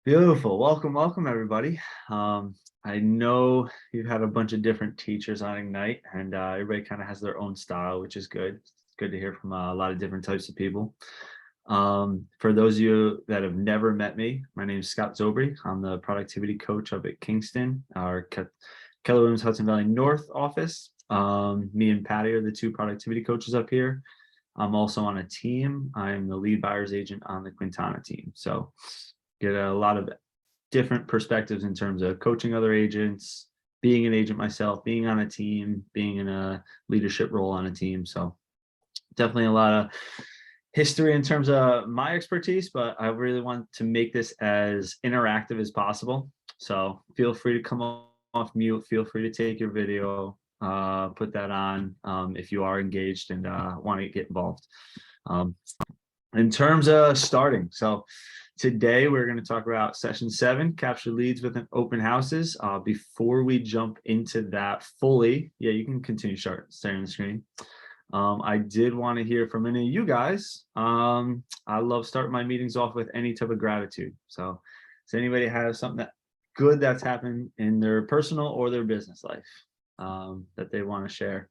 Beautiful. Welcome everybody. I know you've had a bunch of different teachers on Ignite, and everybody kind of has their own style, which is good. It's good to hear from a lot of different types of people. For those of you that have never met me, my name is Scott Zobre. I'm the productivity coach up at Kingston, our Keller Williams Hudson Valley North office. Me and Patty are the two productivity coaches up here. I'm also on a team. I'm the lead buyer's agent on the Quintana team. So get a lot of different perspectives in terms of coaching other agents, being an agent myself, being on a team, being in a leadership role on a team. So definitely a lot of history in terms of my expertise, but I really want to make this as interactive as possible. So feel free to come off mute, feel free to take your video, put that on if you are engaged and want to get involved. In terms of starting, so today we're going to talk about session 7, capture leads with an open houses. Before we jump into that fully, yeah, you can continue sharing the screen. I did want to hear from any of you guys. I love starting my meetings off with any type of gratitude. So does anybody have something good that's happened in their personal or their business life that they want to share?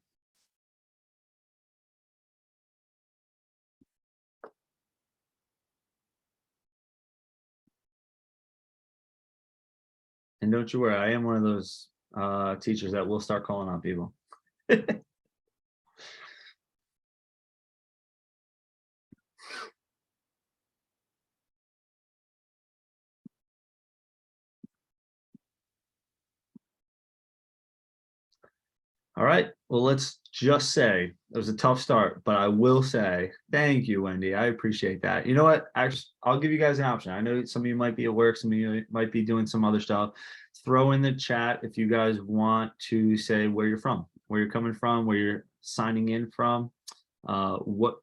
And don't you worry, I am one of those teachers that will start calling on people. All right, well, let's just say it was a tough start, but I will say thank you, Wendy. I appreciate that. You know what? Actually, I'll give you guys an option. I know some of you might be at work, some of you might be doing some other stuff. Throw in the chat if you guys want to say where you're from, where you're coming from, where you're signing in from, what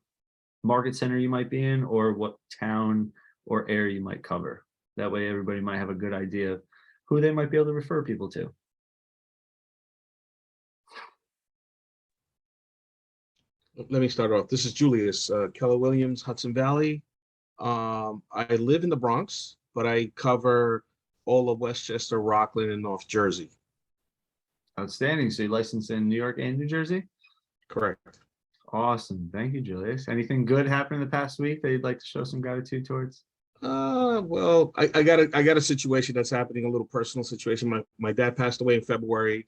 market center you might be in, or what town or area you might cover. That way everybody might have a good idea of who they might be able to refer people to. Let me start off. This is Julius, Keller Williams, Hudson Valley. I live in the Bronx, but I cover all of Westchester, Rockland, and North Jersey. Outstanding. So you're licensed in New York and New Jersey? Correct. Awesome. Thank you, Julius. Anything good happened in the past week that you'd like to show some gratitude towards? Well, I got a situation that's happening, a little personal situation. My dad passed away in February.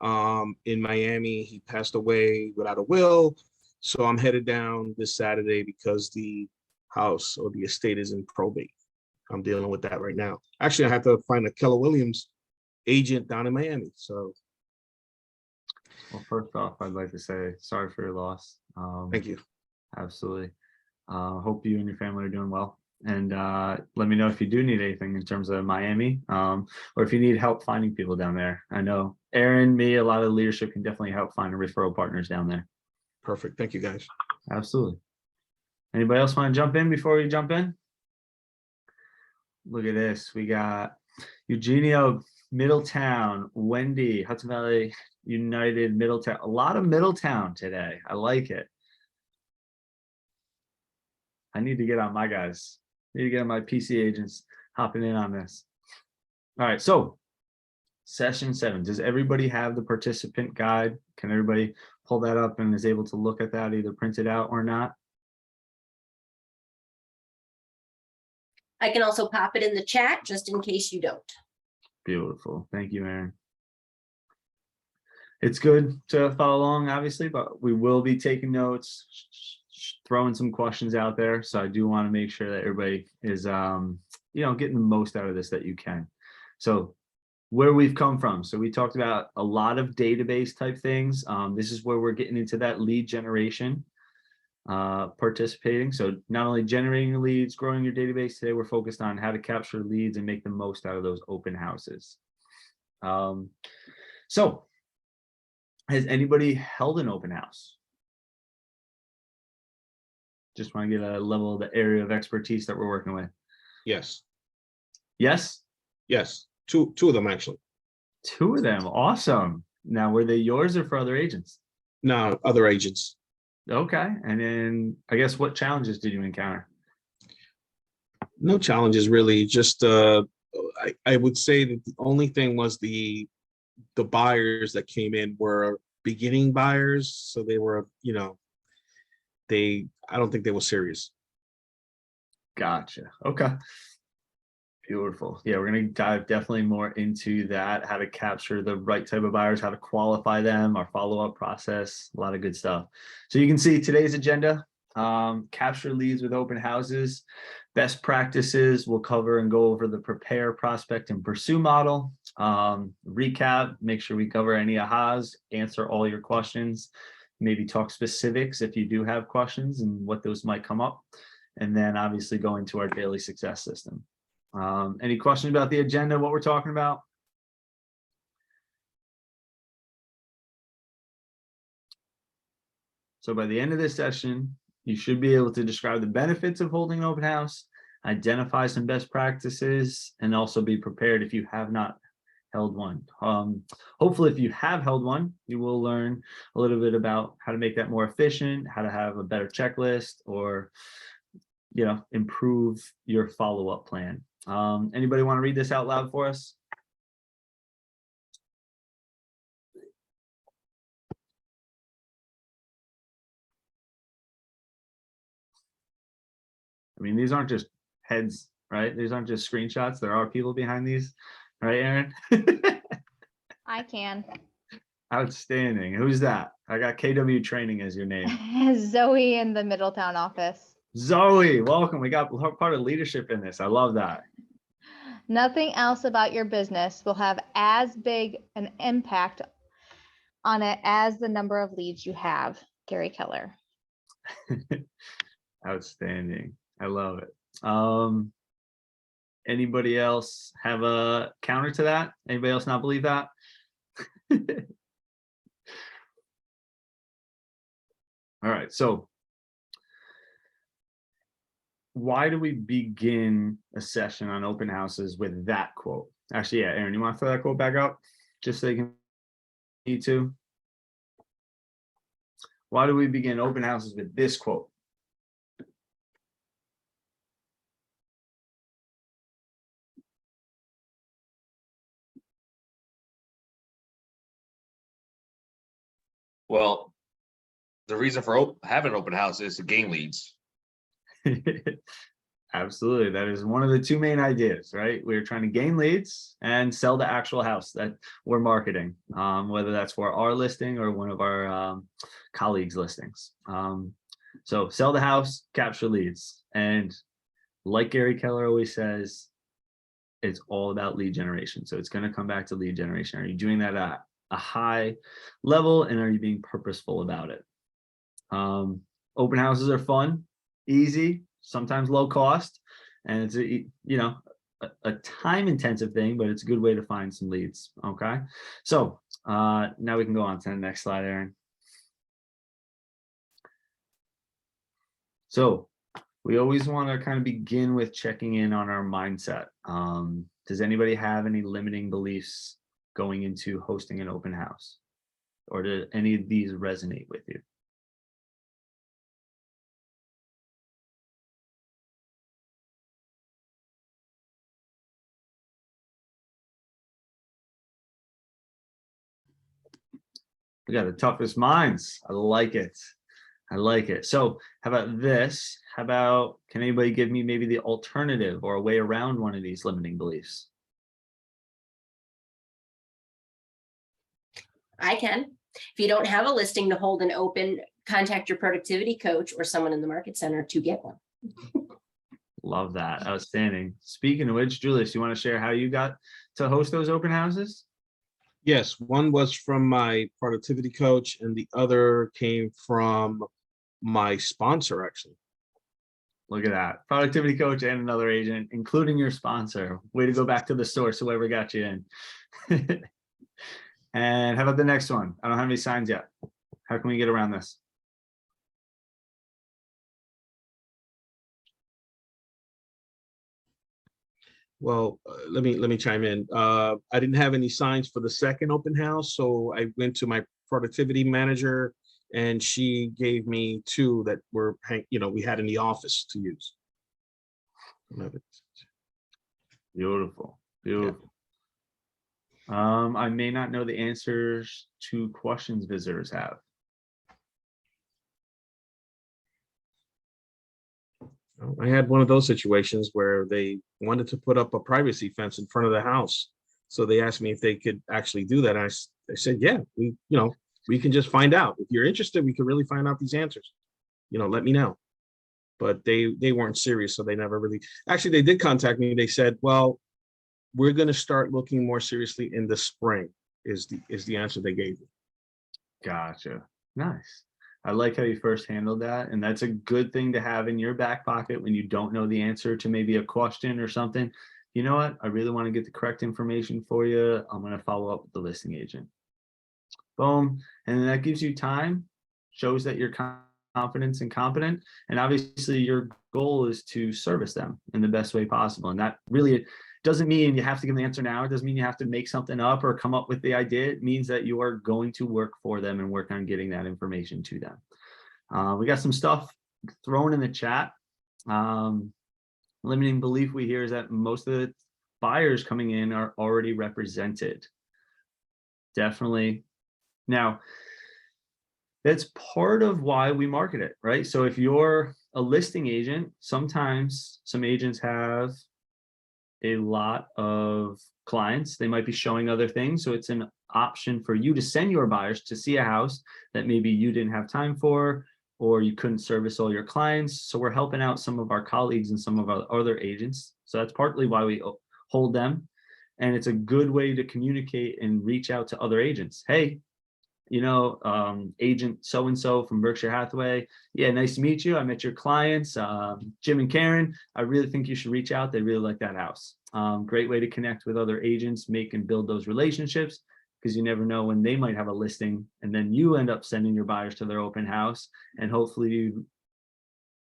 In Miami, he passed away without a will. So I'm headed down this Saturday because the house or the estate is in probate. I'm dealing with that right now. Actually, I have to find a Keller Williams agent down in Miami. So, well, first off, I'd like to say sorry for your loss. thank you. Absolutely. Hope you and your family are doing well. And let me know if you do need anything in terms of Miami, or if you need help finding people down there. I know Aaron, me, a lot of leadership can definitely help find referral partners down there. Perfect. Thank you, guys. Absolutely. Anybody else want to jump in before we jump in? Look at this. We got Eugenio, Middletown, Wendy, Hudson Valley United, Middletown. A lot of Middletown today. I like it. I need to get on my guys. I need to get on my PC agents hopping in on this. All right, so session 7. Does everybody have the participant guide? Can everybody pull that up and is able to look at that, either print it out or not? I can also pop it in the chat just in case you don't. Beautiful. Thank you, Aaron. It's good to follow along, obviously, but we will be taking notes, throwing some questions out there. So I do want to make sure that everybody is, getting the most out of this that you can. So where we've come from. So we talked about a lot of database type things. This is where we're getting into that lead generation, participating. So not only generating leads, growing your database. Today we're focused on how to capture leads and make the most out of those open houses. So has anybody held an open house? Just want to get a level of the area of expertise that we're working with. Yes. Yes? Yes. Two of them, actually. 2 of them. Awesome. Now, were they yours or for other agents? No, other agents. Okay. And then I guess what challenges did you encounter? No challenges, really. Just I would say that the only thing was the buyers that came in were beginning buyers, so they were, I don't think they were serious. Gotcha. Okay. Beautiful. Yeah, we're going to dive definitely more into that, how to capture the right type of buyers, how to qualify them, our follow-up process, a lot of good stuff. So you can see today's agenda, capture leads with open houses, best practices. We'll cover and go over the prepare, prospect, and pursue model. Recap, make sure we cover any ahas, answer all your questions, maybe talk specifics if you do have questions and what those might come up. And then obviously go into our daily success system. Any questions about the agenda, what we're talking about? So by the end of this session, you should be able to describe the benefits of holding an open house, identify some best practices, and also be prepared if you have not held one. Hopefully, if you have held one, you will learn a little bit about how to make that more efficient, how to have a better checklist, or improve your follow-up plan. Anybody want to read this out loud for us? I mean, these aren't just heads, right? These aren't just screenshots. There are people behind these, right, Aaron? I can. Outstanding. Who's that? I got KW Training as your name. Zoe in the Middletown office. Zoe, welcome. We got part of leadership in this. I love that. Nothing else about your business will have as big an impact on it as the number of leads you have. Gary Keller. Outstanding. I love it. Anybody else have a counter to that? Anybody else not believe that? All right, so why do we begin a session on open houses with that quote? Actually, yeah, Aaron, you want to throw that quote back up just so you can need to? Why do we begin open houses with this quote? Well, the reason for having an open house is to gain leads. Absolutely. That is one of the two main ideas, right? We're trying to gain leads and sell the actual house that we're marketing, whether that's for our listing or one of our colleagues' listings. So sell the house, capture leads. And like Gary Keller always says, it's all about lead generation. So it's going to come back to lead generation. Are you doing that at a high level, and are you being purposeful about it? Open houses are fun, easy, sometimes low cost, and it's a time intensive thing, but it's a good way to find some leads. Okay, so now we can go on to the next slide, Aaron. So we always want to kind of begin with checking in on our mindset. Does anybody have any limiting beliefs going into hosting an open house, or do any of these resonate with you? We got the toughest minds. I like it. I like it. So how about this? How about, can anybody give me maybe the alternative or a way around one of these limiting beliefs? I can. If you don't have a listing to hold an open, contact your productivity coach or someone in the market center to get one. Love that. Outstanding. Speaking of which, Julius, you want to share how you got to host those open houses? Yes, one was from my productivity coach and the other came from my sponsor, actually. Look at that. Productivity coach and another agent, including your sponsor. Way to go back to the source, whoever got you in. And how about the next one? I don't have any signs yet. How can we get around this? Well, let me chime in. I didn't have any signs for the second open house, so I went to my productivity manager, and she gave me two that were, we had in the office to use. Beautiful. Beautiful. I may not know the answers to questions visitors have. I had one of those situations where they wanted to put up a privacy fence in front of the house. So they asked me if they could actually do that. I said, yeah, we can just find out. If you're interested, we can really find out these answers. Let me know. But they weren't serious, so they never really, actually, they did contact me. They said, well, we're going to start looking more seriously in the spring is the answer they gave me. Gotcha. Nice. I like how you first handled that. And that's a good thing to have in your back pocket when you don't know the answer to maybe a question or something. You know what? I really want to get the correct information for you. I'm going to follow up with the listing agent. Boom. And then that gives you time, shows that you're confident and competent. And obviously your goal is to service them in the best way possible. And that really doesn't mean you have to give an answer now. It doesn't mean you have to make something up or come up with the idea. It means that you are going to work for them and work on getting that information to them. We got some stuff thrown in the chat. Limiting belief we hear is that most of the buyers coming in are already represented. Definitely. Now, that's part of why we market it, right? So if you're a listing agent, sometimes some agents have a lot of clients. They might be showing other things. So it's an option for you to send your buyers to see a house that maybe you didn't have time for, or you couldn't service all your clients. So we're helping out some of our colleagues and some of our other agents. So that's partly why we hold them. And it's a good way to communicate and reach out to other agents. Hey, agent so-and-so from Berkshire Hathaway. Yeah, nice to meet you. I met your clients, Jim and Karen. I really think you should reach out. They really like that house. Great way to connect with other agents, make and build those relationships, because you never know when they might have a listing and then you end up sending your buyers to their open house, and hopefully you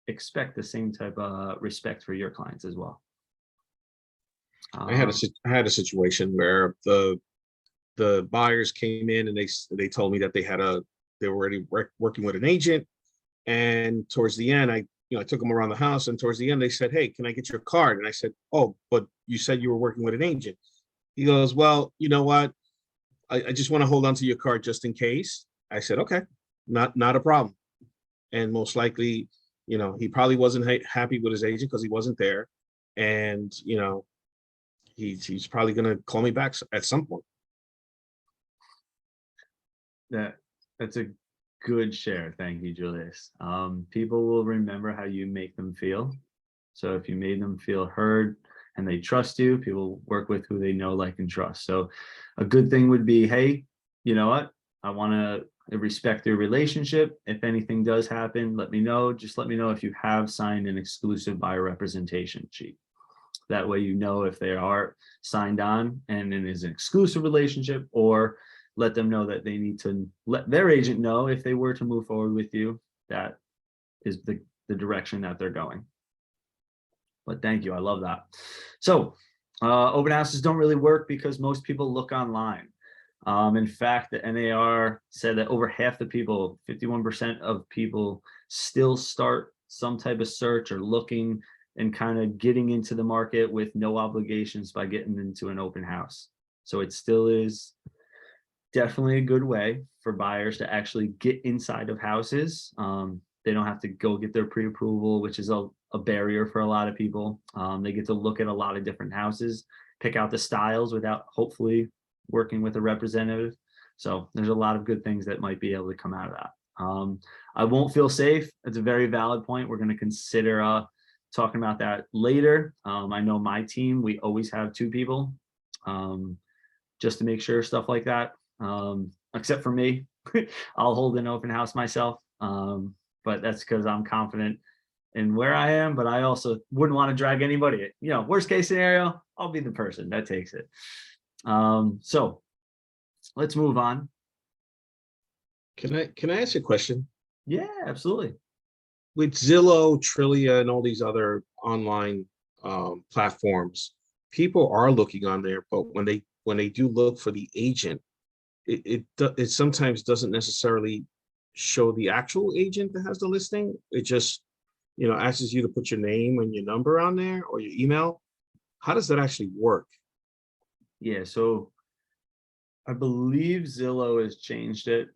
expect the same type of respect for your clients as well. I had a situation where the buyers came in and they told me that they were already working with an agent, and towards the end I took them around the house, and towards the end they said, hey, can I get your card? And I said, oh, but you said you were working with an agent. He goes, well, you know what, I just want to hold on to your card just in case. I said, okay, not a problem. And most likely, he probably wasn't happy with his agent because he wasn't there, and he's probably going to call me back at some point. That's a good share. Thank you, Julius. People will remember how you make them feel. So if you made them feel heard and they trust you, people work with who they know, like, and trust. So a good thing would be, hey, you know what? I want to respect your relationship. If anything does happen, let me know. Just let me know if you have signed an exclusive buyer representation sheet. That way, if they are signed on and it is an exclusive relationship, or let them know that they need to let their agent know if they were to move forward with you, that is the direction that they're going. But thank you. I love that. So open houses don't really work because most people look online. In fact, the NAR said that over half the people, 51% of people, still start some type of search or looking and kind of getting into the market with no obligations by getting into an open house. So it still is definitely a good way for buyers to actually get inside of houses. They don't have to go get their pre-approval, which is a barrier for a lot of people. They get to look at a lot of different houses, pick out the styles without hopefully working with a representative. So there's a lot of good things that might be able to come out of that. I won't feel safe. It's a very valid point. We're going to consider talking about that later. I know my team, we always have 2 people just to make sure, stuff like that. Except for me, I'll hold an open house myself. But that's because I'm confident in where I am, but I also wouldn't want to drag anybody. Worst case scenario, I'll be the person that takes it. So let's move on. Can I ask you a question? Yeah, absolutely. With Zillow, Trillia, and all these other online platforms, people are looking on there, but when they do look for the agent, it sometimes doesn't necessarily show the actual agent that has the listing. It just asks you to put your name and your number on there or your email. How does that actually work? Yeah, so I believe Zillow has changed it.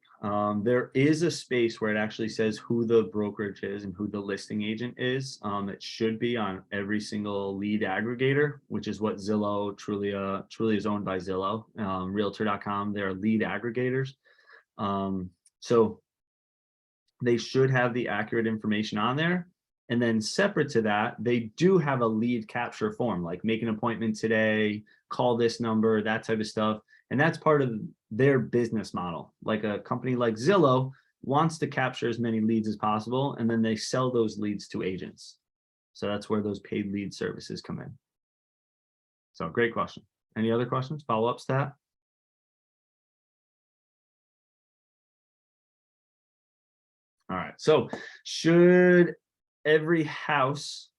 There is a space where it actually says who the brokerage is and who the listing agent is. It should be on every single lead aggregator, which is what Zillow truly is owned by Zillow. Realtor.com, they're lead aggregators. So they should have the accurate information on there. And then separate to that, they do have a lead capture form, like make an appointment today, call this number, that type of stuff. And that's part of their business model. Like a company like Zillow wants to capture as many leads as possible, and then they sell those leads to agents. So that's where those paid lead services come in. So great question. Any other questions, follow-ups to that? All right, so should every house,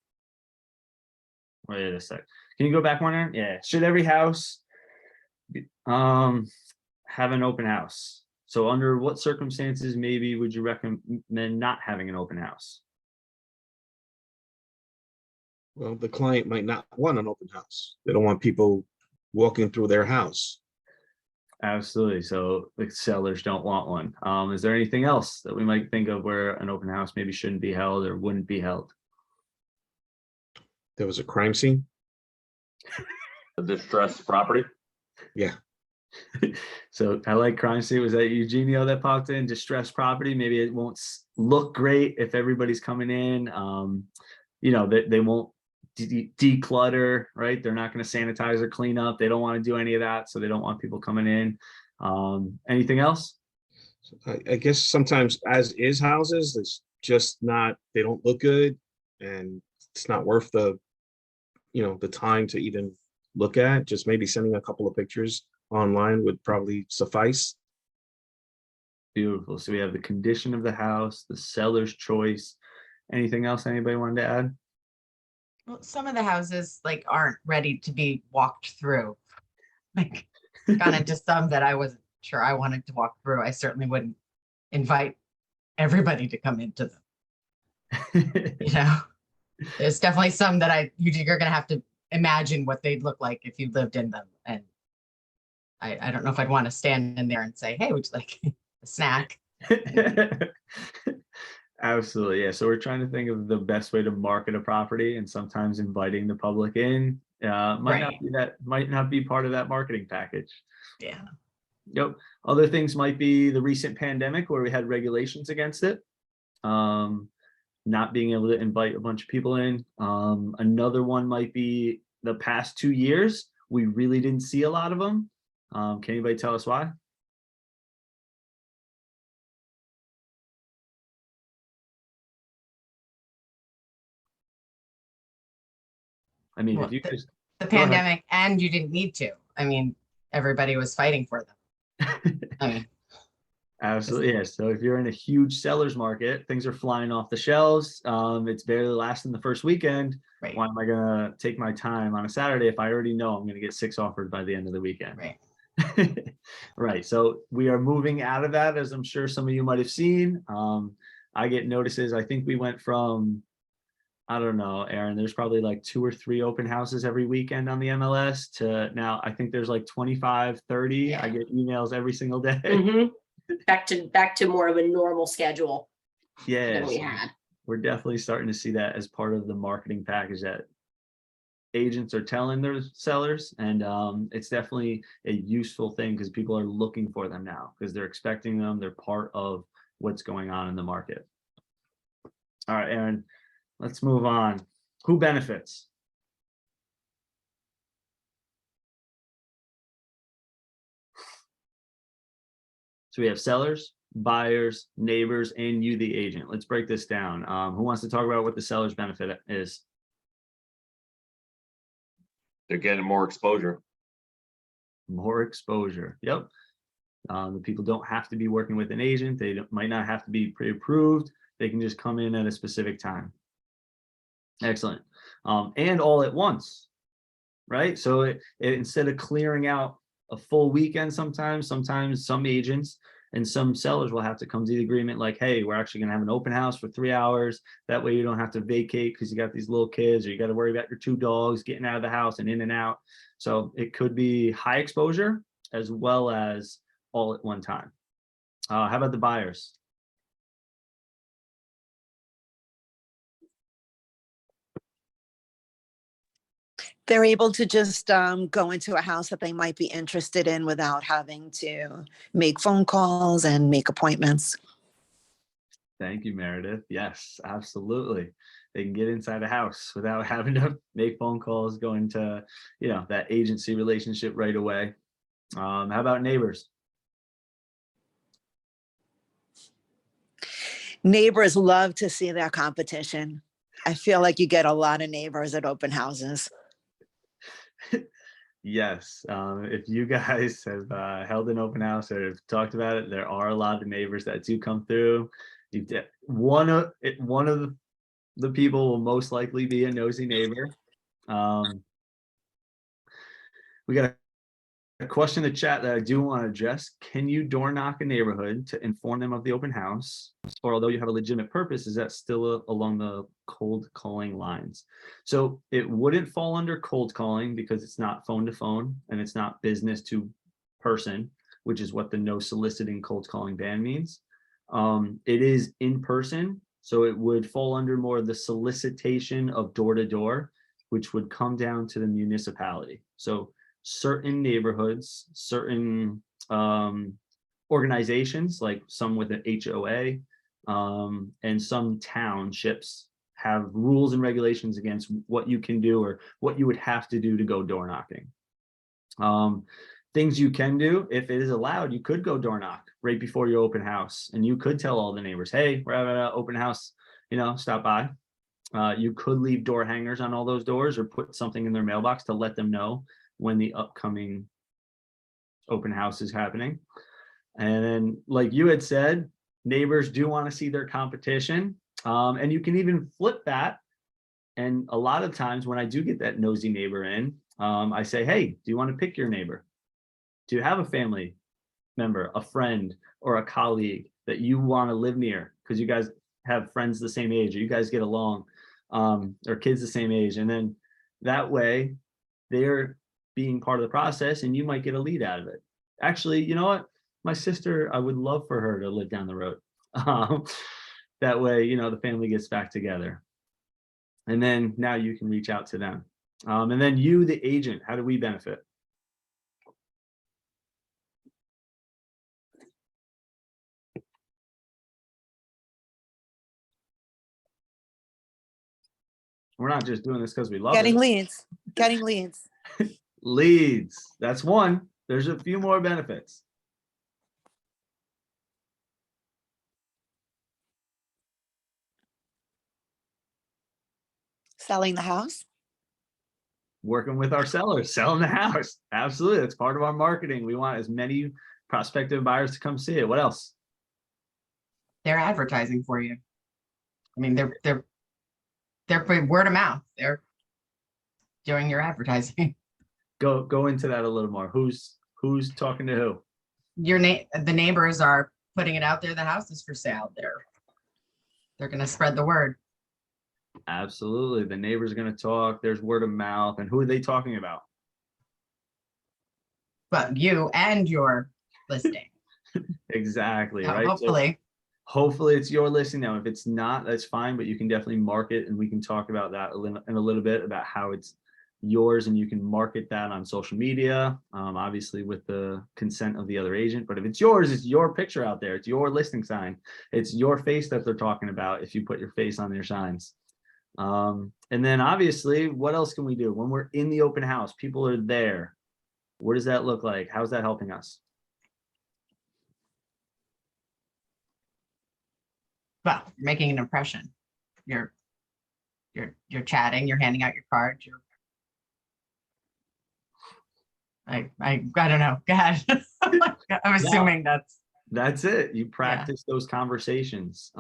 wait a sec, can you go back one there? Yeah, should every house have an open house? So under what circumstances maybe would you recommend not having an open house? Well, the client might not want an open house. They don't want people walking through their house. Absolutely. So the sellers don't want one. Is there anything else that we might think of where an open house maybe shouldn't be held or wouldn't be held? There was a crime scene. A distressed property. Yeah. So I like crime scene. Was that Eugenio that popped in? Distressed property. Maybe it won't look great if everybody's coming in. They won't declutter, right? They're not going to sanitize or clean up. They don't want to do any of that. So they don't want people coming in. Anything else? I guess sometimes as is houses, it's just not, they don't look good, and it's not worth the time to even look at. Just maybe sending a couple of pictures online would probably suffice. Beautiful. So we have the condition of the house, the seller's choice. Anything else anybody wanted to add? Well, some of the houses like aren't ready to be walked through. Like gone into some that I wasn't sure I wanted to walk through. I certainly wouldn't invite everybody to come into them. There's definitely some that you're gonna have to imagine what they'd look like if you lived in them. And I don't know if I'd want to stand in there and say, hey, would you like a snack? Absolutely. Yeah. So we're trying to think of the best way to market a property, and sometimes inviting the public in might not be part of that marketing package. Yeah. Yep. Other things might be the recent pandemic where we had regulations against it. Not being able to invite a bunch of people in. Another one might be the past 2 years. We really didn't see a lot of them. Can anybody tell us why? I mean, Well, if you guys the go ahead. pandemic, and you didn't need to. I mean, everybody was fighting for them. I mean, Absolutely. Yeah. So if you're in a huge seller's market, things are flying off the shelves. It's barely lasting the first weekend. right, Why am I going to take my time on a Saturday if I already know I'm going to get 6 offers by the end of the weekend? right. Right. So we are moving out of that, as I'm sure some of you might have seen. I get notices. I think we went from, I don't know, Aaron, there's probably like 2 or 3 open houses every weekend on the MLS to now I think there's like 25, 30. Yeah. I get emails every single day. Mhm. Back to more of a normal schedule Yeah. than we had. We're definitely starting to see that as part of the marketing package that agents are telling their sellers, and it's definitely a useful thing because people are looking for them now because they're expecting them. They're part of what's going on in the market. All right, Aaron, let's move on. Who benefits? So we have sellers, buyers, neighbors, and you, the agent. Let's break this down. Who wants to talk about what the seller's benefit is? They're getting more exposure. More exposure. Yep. The people don't have to be working with an agent. They might not have to be pre-approved. They can just come in at a specific time. Excellent. And all at once, right? So instead of clearing out a full weekend, sometimes some agents, And some sellers will have to come to the agreement like, hey, we're actually going to have an open house for 3 hours. That way you don't have to vacate because you got these little kids, or you got to worry about your 2 dogs getting out of the house and in and out. So it could be high exposure as well as all at one time. How about the buyers? They're able to just go into a house that they might be interested in without having to make phone calls and make appointments. Thank you, Meredith. Yes, absolutely. They can get inside a house without having to make phone calls, go into, that agency relationship right away. How about neighbors? Neighbors love to see their competition. I feel like you get a lot of neighbors at open houses. Yes, if you guys have held an open house or have talked about it, there are a lot of neighbors that do come through. One of the people will most likely be a nosy neighbor. We got a question in the chat that I do want to address. Can you door knock a neighborhood to inform them of the open house? Or although you have a legitimate purpose, is that still along the cold calling lines? So it wouldn't fall under cold calling because it's not phone to phone and it's not business to person, which is what the no soliciting cold calling ban means. It is in person, so it would fall under more of the solicitation of door to door, which would come down to the municipality. So certain neighborhoods, certain organizations, like some with an HOA, and some townships have rules and regulations against what you can do or what you would have to do to go door knocking. Things you can do, if it is allowed, you could go door knock right before your open house, and you could tell all the neighbors, hey, we're having an open house, stop by. You could leave door hangers on all those doors or put something in their mailbox to let them know when the upcoming open house is happening. And then, like you had said, neighbors do want to see their competition. And you can even flip that. And a lot of times when I do get that nosy neighbor in, I say, hey, do you want to pick your neighbor? Do you have a family member, a friend, or a colleague that you want to live near because you guys have friends the same age, or you guys get along, or kids the same age? And then that way they're being part of the process and you might get a lead out of it. Actually, you know what? My sister, I would love for her to live down the road. That way, the family gets back together. And then now you can reach out to them. And then you, the agent, how do we benefit? We're not just doing this because we love Getting it. leads. Leads. That's one. There's a few more benefits. Selling the house. Working with our sellers, selling the house. Absolutely. That's part of our marketing. We want as many prospective buyers to come see it. What else? They're advertising for you. I mean, they're word of mouth. They're doing your advertising. Go into that a little more. Who's talking to who? The neighbors are putting it out there. The house is for sale. They're going to spread the word. Absolutely. The neighbor's going to talk. There's word of mouth. And who are they talking about? But you and your listing. Exactly. Yeah, right. hopefully. So hopefully it's your listing now. If it's not, that's fine, but you can definitely market, and we can talk about that in a little bit about how it's yours, and you can market that on social media, obviously with the consent of the other agent. But if it's yours, it's your picture out there. It's your listing sign. It's your face that they're talking about if you put your face on their signs. And then obviously, what else can we do when we're in the open house? People are there. What does that look like? How's that helping us? Well, you're making an impression. You're chatting, you're handing out your cards, I don't know. God. I'm assuming That's it. You practice those conversations.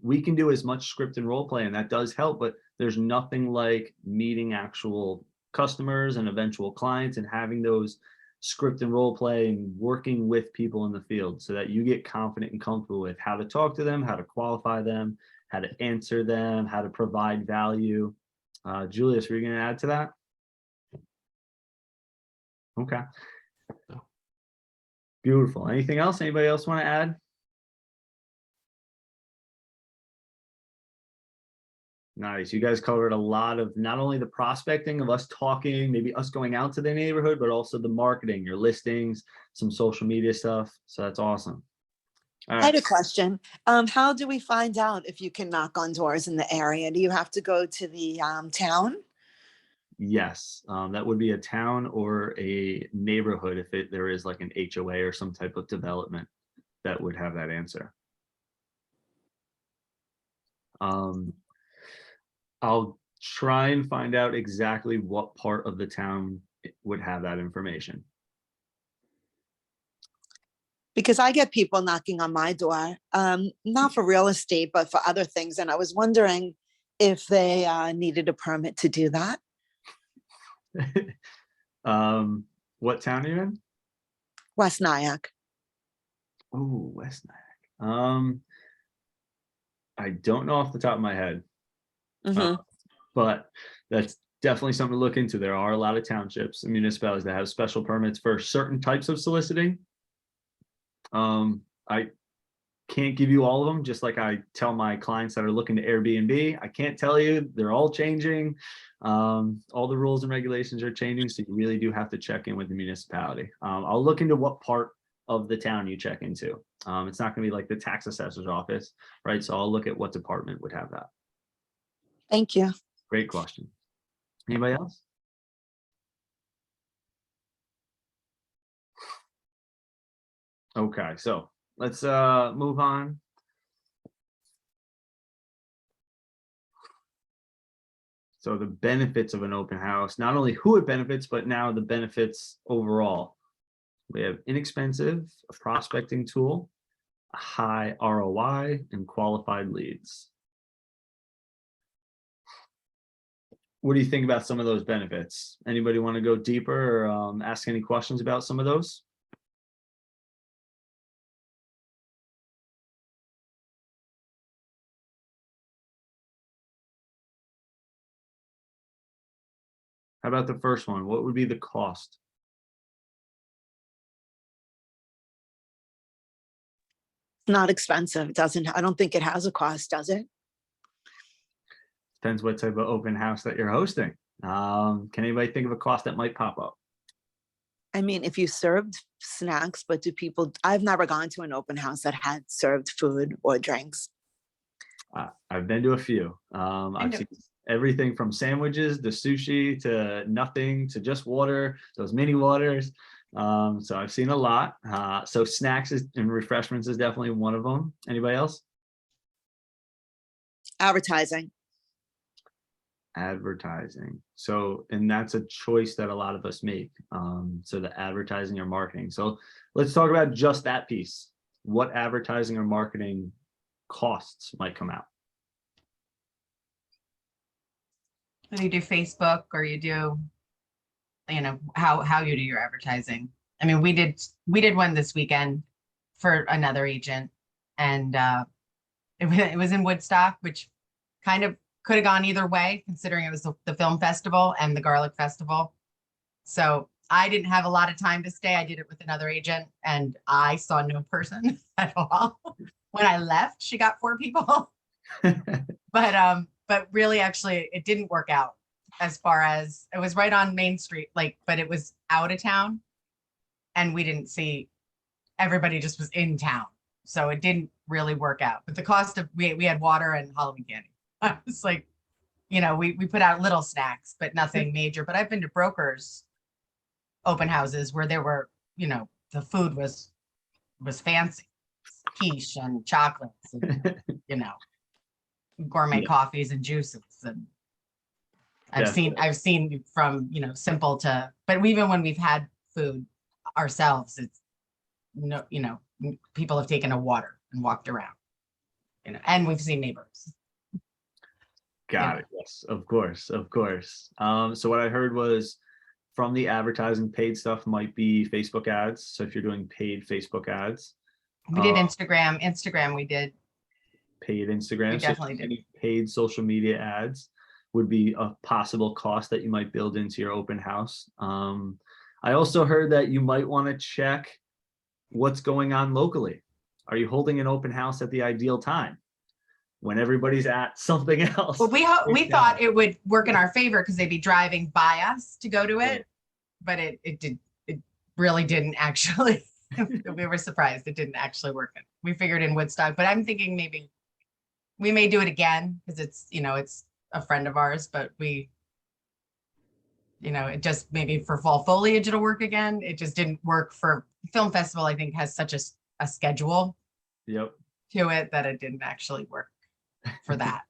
We can do as much script and role play, and that does help, but there's nothing like meeting actual customers and eventual clients and having those script and role play and working with people in the field so that you get confident and comfortable with how to talk to them, how to qualify them, how to answer them, how to provide value. Julius, were you going to add to that? Okay. Beautiful. Anything else? Anybody else want to add? Nice. You guys covered a lot of not only the prospecting of us talking, maybe us going out to the neighborhood, but also the marketing, your listings, some social media stuff. So that's awesome. All I had right. a question. How do we find out if you can knock on doors in the area? Do you have to go to the town? Yes, that would be a town or a neighborhood if there is like an HOA or some type of development that would have that answer. I'll try and find out exactly what part of the town would have that information. Because I get people knocking on my door, not for real estate, but for other things. And I was wondering if they needed a permit to do that. What town are you in? West Nyack. Oh, West Nyack. I don't know off the top of my head, Mhm. but that's definitely something to look into. There are a lot of townships and municipalities that have special permits for certain types of soliciting. I can't give you all of them, just like I tell my clients that are looking to Airbnb. I can't tell you, they're all changing. All the rules and regulations are changing, so you really do have to check in with the municipality. I'll look into what part of the town you check into. It's not going to be like the tax assessor's office, right? So I'll look at what department would have that. Thank you. Great question. Anybody else? Okay, so let's move on. So the benefits of an open house, not only who it benefits, but now the benefits overall. We have inexpensive, a prospecting tool, a high ROI, and qualified leads. What do you think about some of those benefits? Anybody want to go deeper or ask any questions about some of those? How about the first one? What would be the cost? Not expensive. It doesn't, I don't think it has a cost, does it? Depends what type of open house that you're hosting. Can anybody think of a cost that might pop up? I mean, if you served snacks, but do people, I've never gone to an open house that had served food or drinks. I've been to a few. I've seen everything from sandwiches to sushi to nothing to just water, those mini waters. So I've seen a lot. So snacks and refreshments is definitely one of them. Anybody else? Advertising. Advertising. So, and that's a choice that a lot of us make. So the advertising or marketing. So let's talk about just that piece. What advertising or marketing costs might come out? Whether you do Facebook or you do, you know, how you do your advertising. I mean, we did one this weekend for another agent, and it was in Woodstock, which kind of could have gone either way, considering it was the film festival and the garlic festival. So I didn't have a lot of time to stay. I did it with another agent, and I saw no person at all. When I left, she got 4 people. But really, actually, it didn't work out, as far as it was right on Main Street, like, but it was out of town, and we didn't see, everybody just was in town. So it didn't really work out. But the cost of, we had water and Halloween candy. I was like, you know, we put out little snacks, but nothing major. But I've been to brokers' open houses where there were, you know, the food was fancy, quiche and chocolates, and, you know, gourmet coffees and juices. And I've seen from, you know, simple to, but even when we've had food ourselves, it's no, you know, people have taken a water and walked around, you know, and we've seen neighbors. Got it. Yes, of course, of course. So what I heard was from the advertising, paid stuff might be Facebook ads. So if you're doing paid Facebook ads, We did uh, Instagram we did. paid Instagram. We So definitely did. any paid social media ads would be a possible cost that you might build into your open house. I also heard that you might want to check what's going on locally. Are you holding an open house at the ideal time when everybody's at something else? Well, we thought it would work in our favor because they'd be driving by us to go to it, but it really didn't actually. We were surprised it didn't actually work. We figured in Woodstock, but I'm thinking maybe we may do it again because it's, it's a friend of ours, but it just maybe for fall foliage, it'll work again. It just didn't work for film festival. I think has such a schedule Yep. to it that it didn't actually work for that.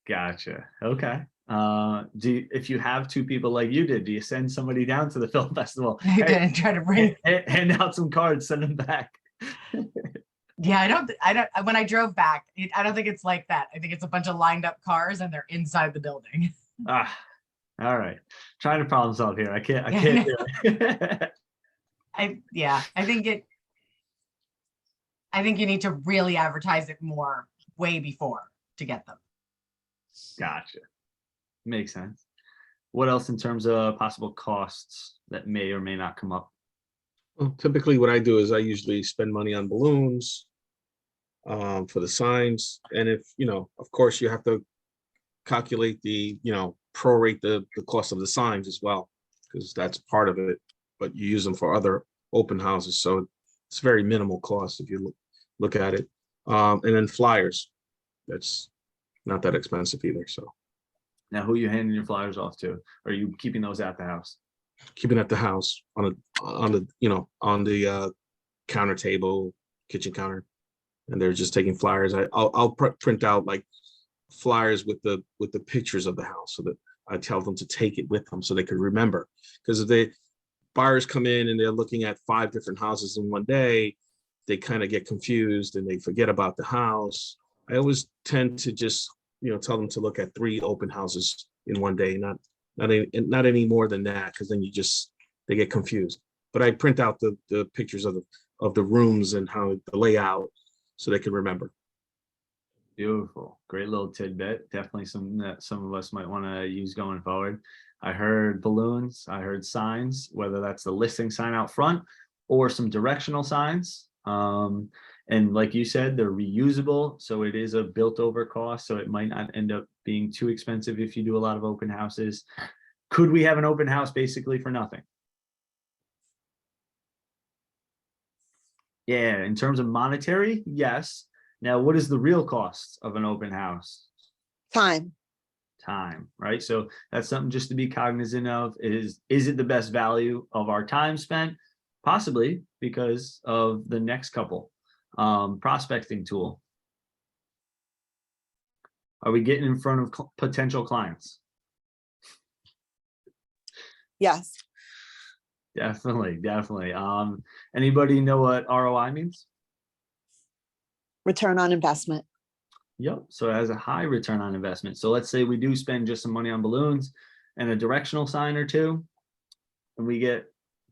Gotcha. Okay. If you have two people like you did, do you send somebody down to the film festival? I'm Hey, gonna try to bring. hand out some cards, send them back. Yeah, I don't. When I drove back, I don't think it's like that. I think it's a bunch of lined up cars and they're inside the building. Ah, all right. Trying to problem solve here. I can't Yeah, do it. I think you need to really advertise it more way before to get them. Gotcha. Makes sense. What else in terms of possible costs that may or may not come up? Well, typically what I do is I usually spend money on balloons for the signs. And if, of course you have to calculate prorate the cost of the signs as well, because that's part of it, but you use them for other open houses. So it's very minimal cost if you look at it. And then flyers, that's not that expensive either. So Now, who are you handing your flyers off to? Are you keeping those at the house? keeping at the house on the counter table, kitchen counter, and they're just taking flyers. I'll print out like flyers with the pictures of the house so that I tell them to take it with them so they could remember. Because if buyers come in and they're looking at 5 different houses in one day, they kind of get confused and they forget about the house. I always tend to just tell them to look at 3 open houses in one day, not any more than that, because then they get confused. But I print out the pictures of the rooms and how the layout so they can remember. Beautiful. Great little tidbit. Definitely something that some of us might want to use going forward. I heard balloons. I heard signs, whether that's the listing sign out front or some directional signs. And like you said, they're reusable. So it is a built over cost. So it might not end up being too expensive if you do a lot of open houses. Could we have an open house basically for nothing? Yeah, in terms of monetary, yes. Now, what is the real cost of an open house? Time. Time, right? So that's something just to be cognizant of. Is it the best value of our time spent? Possibly, because of the next couple. Prospecting tool. Are we getting in front of potential clients? Yes. Definitely. Anybody know what ROI means? Return on investment. Yep. So it has a high return on investment. So let's say we do spend just some money on balloons and a directional sign or 2, and we get,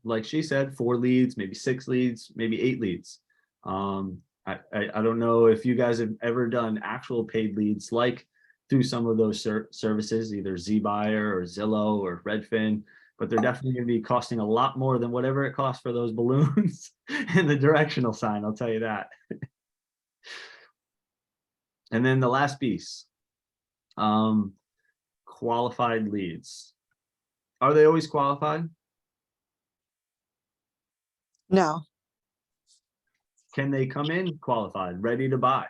like she said, 4 leads, maybe 6 leads, maybe 8 leads. I don't know if you guys have ever done actual paid leads like through some of those services, either ZBuyer or Zillow or Redfin, but they're definitely going to be costing a lot more than whatever it costs for those balloons and the directional sign. I'll tell you that. And then the last piece, qualified leads. Are they always qualified? No. Can they come in qualified, ready to buy?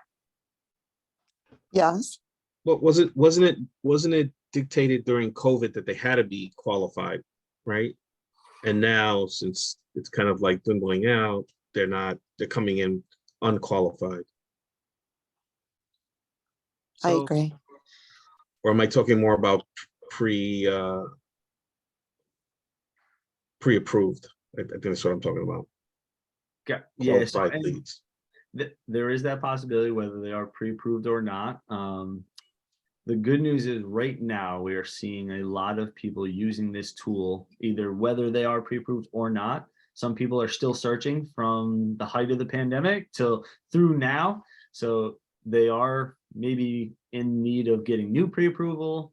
Yes. But wasn't it dictated during COVID that they had to be qualified, right? And now, since it's kind of like dwindling out, they're coming in unqualified. I agree. Or am I talking more about pre-approved? I think that's what I'm talking about. Yeah, so Qualified leads. there is that possibility, whether they are pre-approved or not. The good news is right now we are seeing a lot of people using this tool, either whether they are pre-approved or not. Some people are still searching from the height of the pandemic till through now. So they are maybe in need of getting new pre-approval.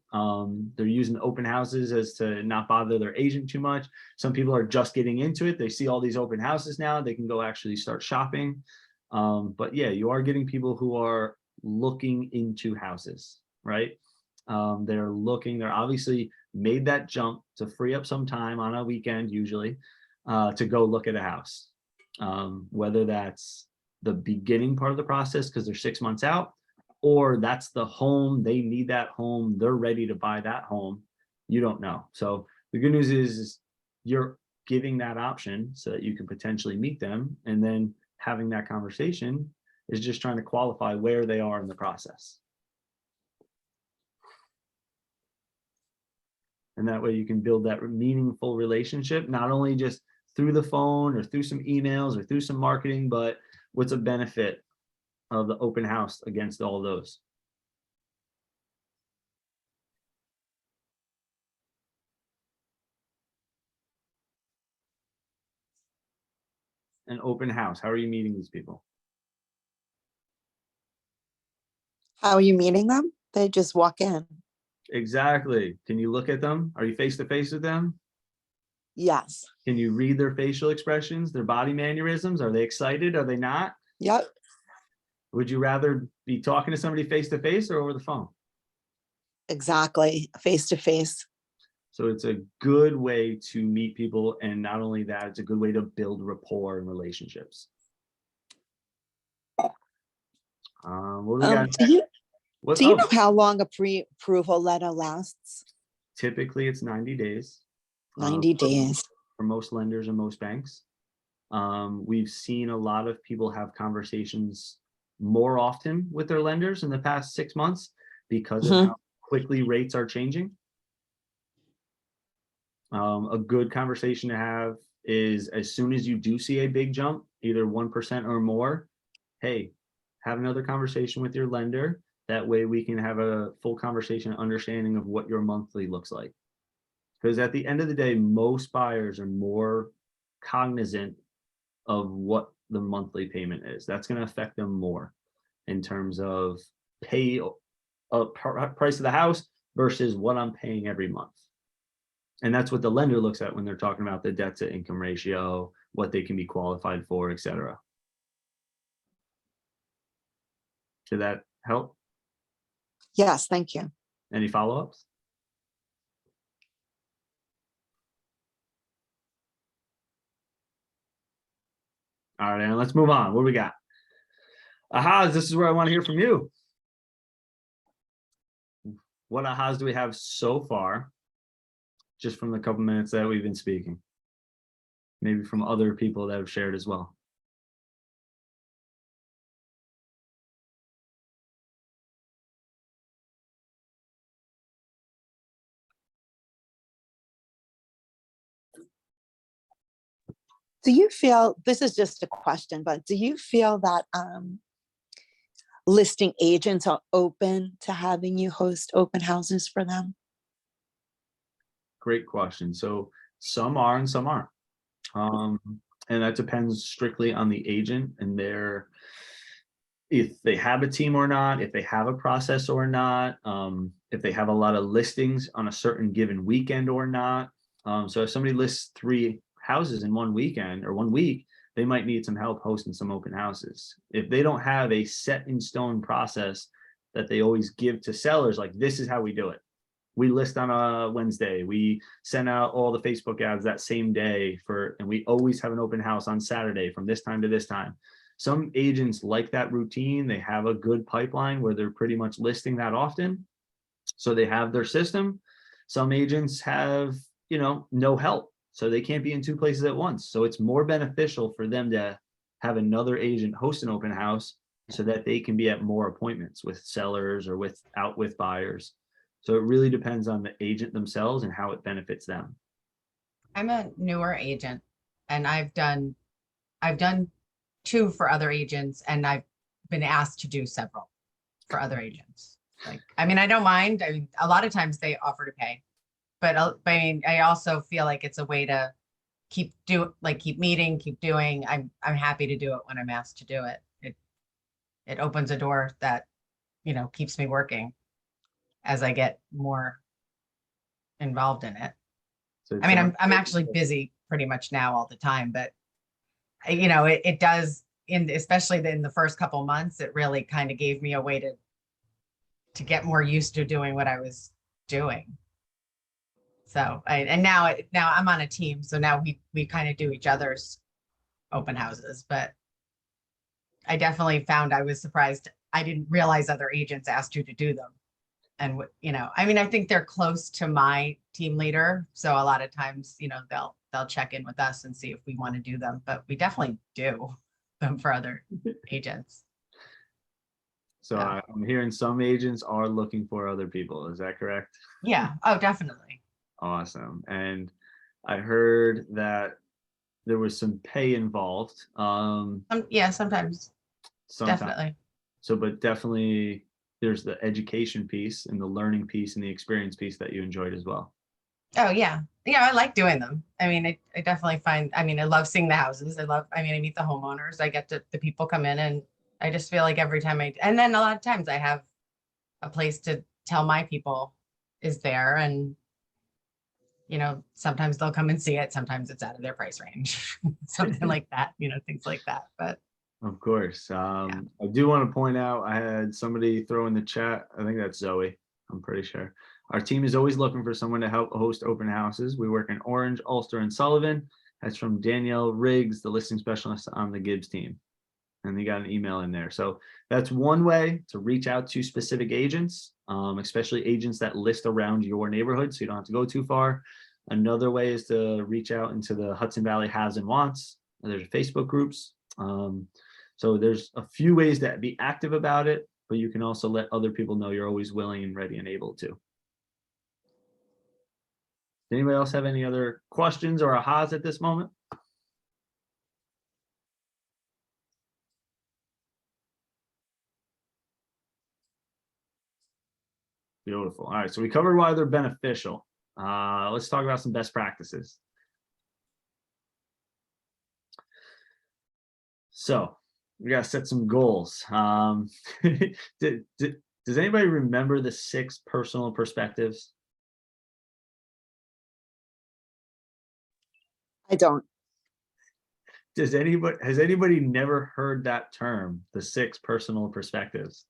They're using open houses as to not bother their agent too much. Some people are just getting into it. They see all these open houses now. They can go actually start shopping. But yeah, you are getting people who are looking into houses, right? They're obviously made that jump to free up some time on a weekend, usually, to go look at a house. Whether that's the beginning part of the process because they're 6 months out, or that's the home, they need that home, they're ready to buy that home. You don't know. So the good news is you're giving that option so that you can potentially meet them, and then having that conversation is just trying to qualify where they are in the process. And that way you can build that meaningful relationship, not only just through the phone or through some emails or through some marketing, but what's a benefit of the open house against all those? An open house, how are you meeting these people? How are you meeting them? They just walk in. Exactly. Can you look at them? Are you face to face with them? Yes. Can you read their facial expressions, their body mannerisms? Are they excited? Are they not? Yep. Would you rather be talking to somebody face to face or over the phone? Exactly. Face to face. So it's a good way to meet people. And not only that, it's a good way to build rapport and relationships. What do we got? Do you know how long a pre-approval letter lasts? Typically it's 90 days. 90 days. For most lenders and most banks. We've seen a lot of people have conversations more often with their lenders in the past 6 months because of how quickly rates are changing. A good conversation to have is as soon as you do see a big jump, either 1% or more, hey, have another conversation with your lender. That way we can have a full conversation, understanding of what your monthly looks like. Because at the end of the day, most buyers are more cognizant of what the monthly payment is. That's going to affect them more in terms of price of the house versus what I'm paying every month. And that's what the lender looks at when they're talking about the debt to income ratio, what they can be qualified for, et cetera. Did that help? Yes, thank you. Any follow-ups? All right, Aaron, let's move on. What do we got? Ahas, this is where I want to hear from you. What ahas do we have so far, just from the couple minutes that we've been speaking? Maybe from other people that have shared as well. Do you feel, this is just a question, but do you feel that listing agents are open to having you host open houses for them? Great question. So some are and some aren't. And that depends strictly on the agent and if they have a team or not, if they have a process or not, if they have a lot of listings on a certain given weekend or not. So if somebody lists 3 houses in one weekend or 1 week, they might need some help hosting some open houses. If they don't have a set in stone process that they always give to sellers, like this is how we do it. We list on a Wednesday, we send out all the Facebook ads that same day and we always have an open house on Saturday from this time to this time. Some agents like that routine. They have a good pipeline where they're pretty much listing that often. So they have their system. Some agents have, no help. So they can't be in 2 places at once. So it's more beneficial for them to have another agent host an open house so that they can be at more appointments with sellers or out with buyers. So it really depends on the agent themselves and how it benefits them. I'm a newer agent and I've done 2 for other agents, and I've been asked to do several for other agents. Like, I mean, I don't mind. I mean, a lot of times they offer to pay, but I mean, I also feel like it's a way to keep meeting, keep doing. I'm happy to do it when I'm asked to do it. It opens a door that, keeps me working as I get more involved in it. So it I mean, sounds I'm like- actually busy pretty much now all the time, but it does especially in the first couple months, it really kind of gave me a way to get more used to doing what I was doing. So now I'm on a team, so now we kind of do each other's open houses, but I definitely found I was surprised. I didn't realize other agents asked you to do them. And I mean, I think they're close to my team leader. So a lot of times, they'll check in with us and see if we want to do them, but we definitely do them for other agents. So Yeah. I'm hearing some agents are looking for other people. Is that correct? Yeah. Oh, definitely. Awesome. And I heard that there was some pay involved. Yeah, sometimes, Sometimes. definitely. So, but definitely there's the education piece and the learning piece and the experience piece that you enjoyed as well. Oh yeah. Yeah, I like doing them. I mean, I definitely I love seeing the houses. I meet the homeowners. I get the people come in, and I just feel like every time and then a lot of times I have a place to tell my people is there, and sometimes they'll come and see it. Sometimes it's out of their price range, something like that, things like that. But Of course. I do want to point out, I had somebody throw in the chat. I think that's Zoe. I'm pretty sure. Our team is always looking for someone to help host open houses. We work in Orange, Ulster, and Sullivan. That's from Danielle Riggs, the listing specialist on the Gibbs team. And they got an email in there. So that's one way to reach out to specific agents, especially agents that list around your neighborhood, so you don't have to go too far. Another way is to reach out into the Hudson Valley Haves and Wants. There's Facebook groups. So there's a few ways to be active about it, but you can also let other people know you're always willing and ready and able to. Does anybody else have any other questions or ahas at this moment? Beautiful. All right, so we covered why they're beneficial. Let's talk about some best practices. So we got to set some goals. Does anybody remember the 6 personal perspectives? I don't. Has anybody never heard that term, the 6 personal perspectives?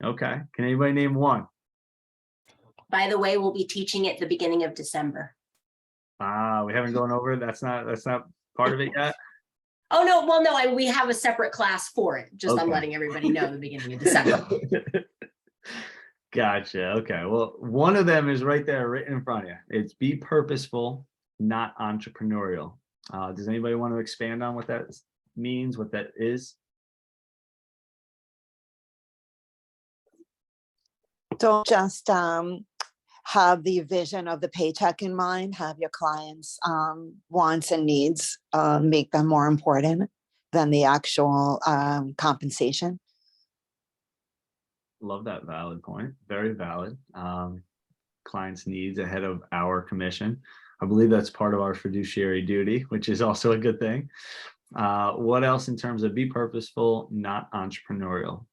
Okay, can anybody name one? By the way, we'll be teaching it the beginning of December. We haven't gone over it. That's not part of it yet. Oh, no, well, no, we have a separate class for it. Just I'm Okay. letting everybody know the beginning of December. Gotcha. Okay. Well, one of them is right there, written in front of you. It's be purposeful, not entrepreneurial. Does anybody want to expand on what that means, what that is? Don't just have the vision of the paycheck in mind. Have your clients' wants and needs make them more important than the actual compensation. Love that valid point. Very valid. Clients' needs ahead of our commission. I believe that's part of our fiduciary duty, which is also a good thing. What else in terms of be purposeful, not entrepreneurial?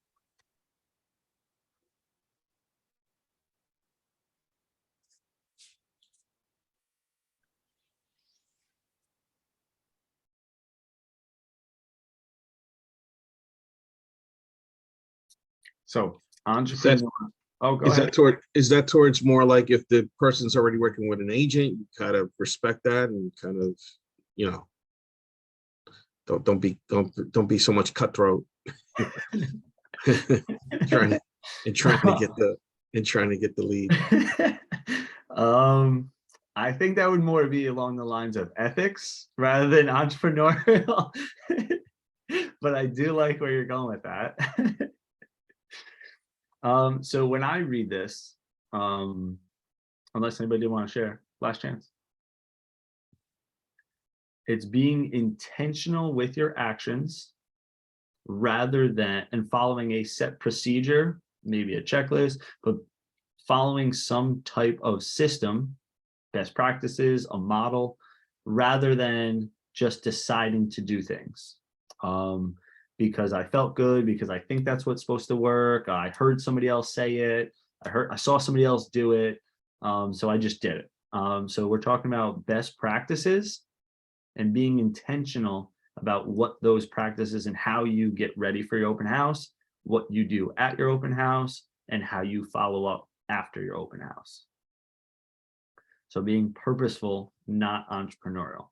So entrepreneur. Oh, go ahead. Is that towards more like if the person's already working with an agent, you kind of respect that and kind of, don't be so much cutthroat. trying to get the lead. I think that would more be along the lines of ethics rather than entrepreneurial. But I do like where you're going with that. So when I read this, unless anybody did want to share, last chance. It's being intentional with your actions rather than, and following a set procedure, maybe a checklist, but following some type of system, best practices, a model, rather than just deciding to do things. Because I felt good, because I think that's what's supposed to work. I heard somebody else say it. I saw somebody else do it. So I just did it. So we're talking about best practices and being intentional about what those practices and how you get ready for your open house, what you do at your open house, and how you follow up after your open house. So being purposeful, not entrepreneurial.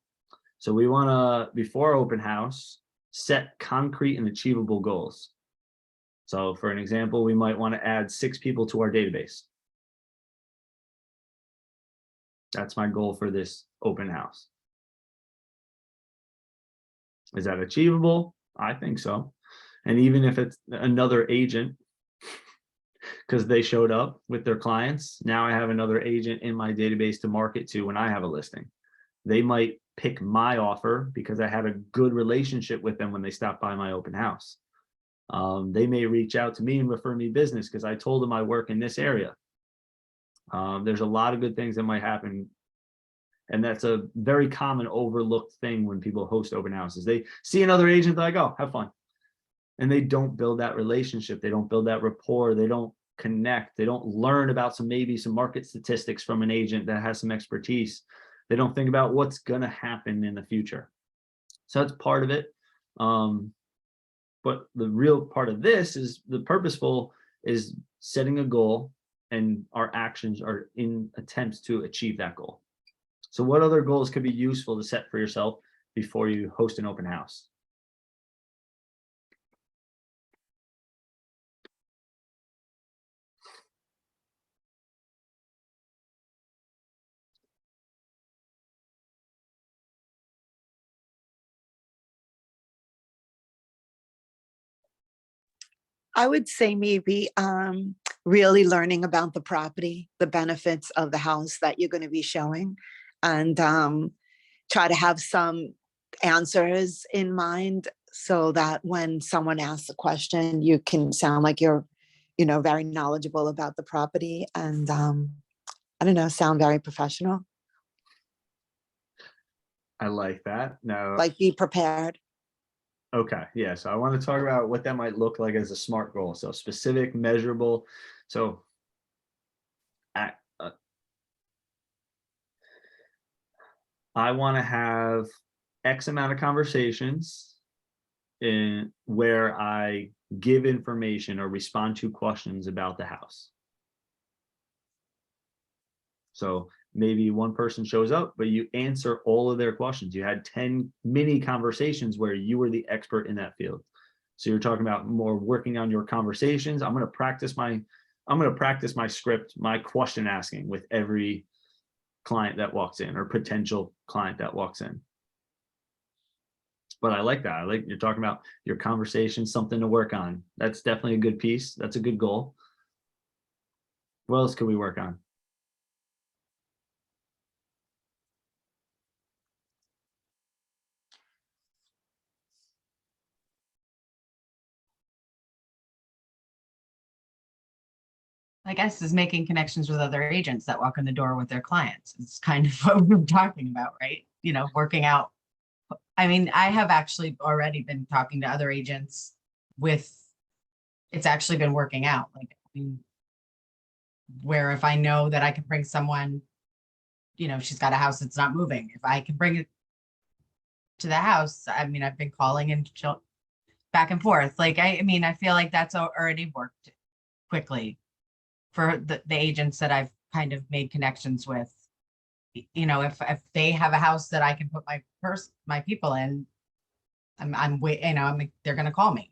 So we want to, before open house, set concrete and achievable goals. So for an example, we might want to add 6 people to our database. That's my goal for this open house. Is that achievable? I think so. And even if it's another agent, because they showed up with their clients, now I have another agent in my database to market to when I have a listing. They might pick my offer because I had a good relationship with them when they stopped by my open house. They may reach out to me and refer me business because I told them I work in this area. There's a lot of good things that might happen. And that's a very common overlooked thing when people host open houses. They see another agent, they're like, oh, have fun. And they don't build that relationship. They don't build that rapport. They don't connect. They don't learn about maybe some market statistics from an agent that has some expertise. They don't think about what's going to happen in the future. So that's part of it. But the real part of this is the purposeful is setting a goal, and our actions are in attempts to achieve that goal. So what other goals could be useful to set for yourself before you host an open house? I would say maybe really learning about the property, the benefits of the house that you're going to be showing, and try to have some answers in mind so that when someone asks a question, you can sound like you're, very knowledgeable about the property, and I don't know, sound very professional, I like that. Now, like be prepared. okay, yeah. So I want to talk about what that might look like as a SMART goal. So specific, measurable. So I want to have X amount of conversations in where I give information or respond to questions about the house. So maybe one person shows up, but you answer all of their questions. You had 10 mini conversations where you were the expert in that field. So you're talking about more working on your conversations. I'm going to practice my script, my question asking with every client that walks in or potential client that walks in. But I like that. I like you're talking about your conversation, something to work on. That's definitely a good piece. That's a good goal. What else could we work on? I guess is making connections with other agents that walk in the door with their clients. It's kind of what we're talking about, right? Working out. I mean, I have actually already been talking to other agents it's actually been working out. Like, I mean, where if I know that I can bring someone, she's got a house that's not moving. If I can bring it to the house, I mean, I've been calling and back and forth. Like, I mean, I feel like that's already worked quickly for the agents that I've kind of made connections with. If they have a house that I can put my people in, they're going to call me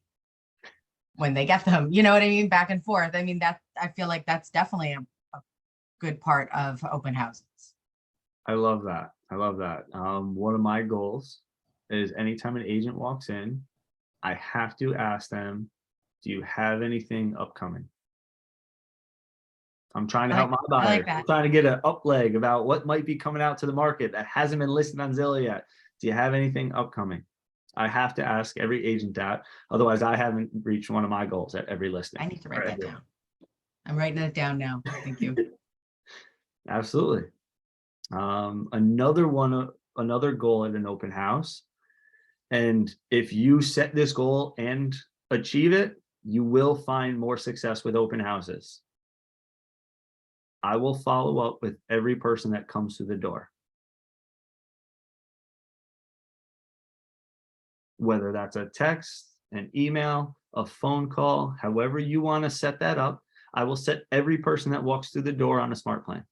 when they get them, you know what I mean? Back and forth. I mean, I feel like that's definitely a good part of open houses. I love that. I love that. One of my goals is anytime an agent walks in, I have to ask them, do you have anything upcoming? I'm trying to help my buyers. I'm trying to get an up leg about what might be coming out to the market that hasn't been listed on Zillow yet. Do you have anything upcoming? I have to ask every agent that, otherwise I haven't reached one of my goals at every listing. I need to or write that every- down. I'm writing that down now. Thank you. Absolutely. Another goal at an open house. And if you set this goal and achieve it, you will find more success with open houses. I will follow up with every person that comes through the door. Whether that's a text, an email, a phone call, however you want to set that up, I will set every person that walks through the door on a smart plan.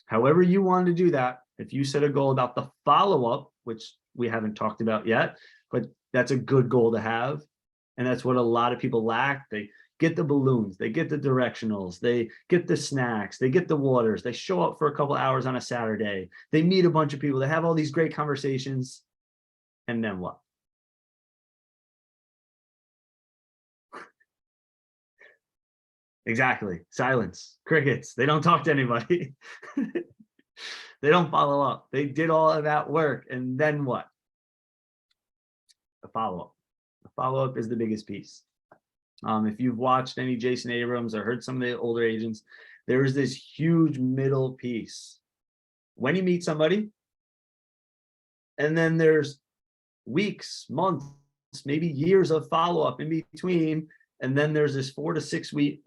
However you want to do that, if you set a goal about the follow-up, which we haven't talked about yet, but that's a good goal to have. And that's what a lot of people lack. They get the balloons, they get the directionals, they get the snacks, they get the waters, they show up for a couple hours on a Saturday, they meet a bunch of people, they have all these great conversations, and then what? Exactly. Silence, crickets. They don't talk to anybody. They don't follow up. They did all of that work. And then what? The follow-up. The follow-up is the biggest piece. If you've watched any Jason Abrams or heard some of the older agents, there is this huge middle piece. When you meet somebody, and then there's weeks, months, maybe years of follow-up in between, and then there's this 4 to 6 week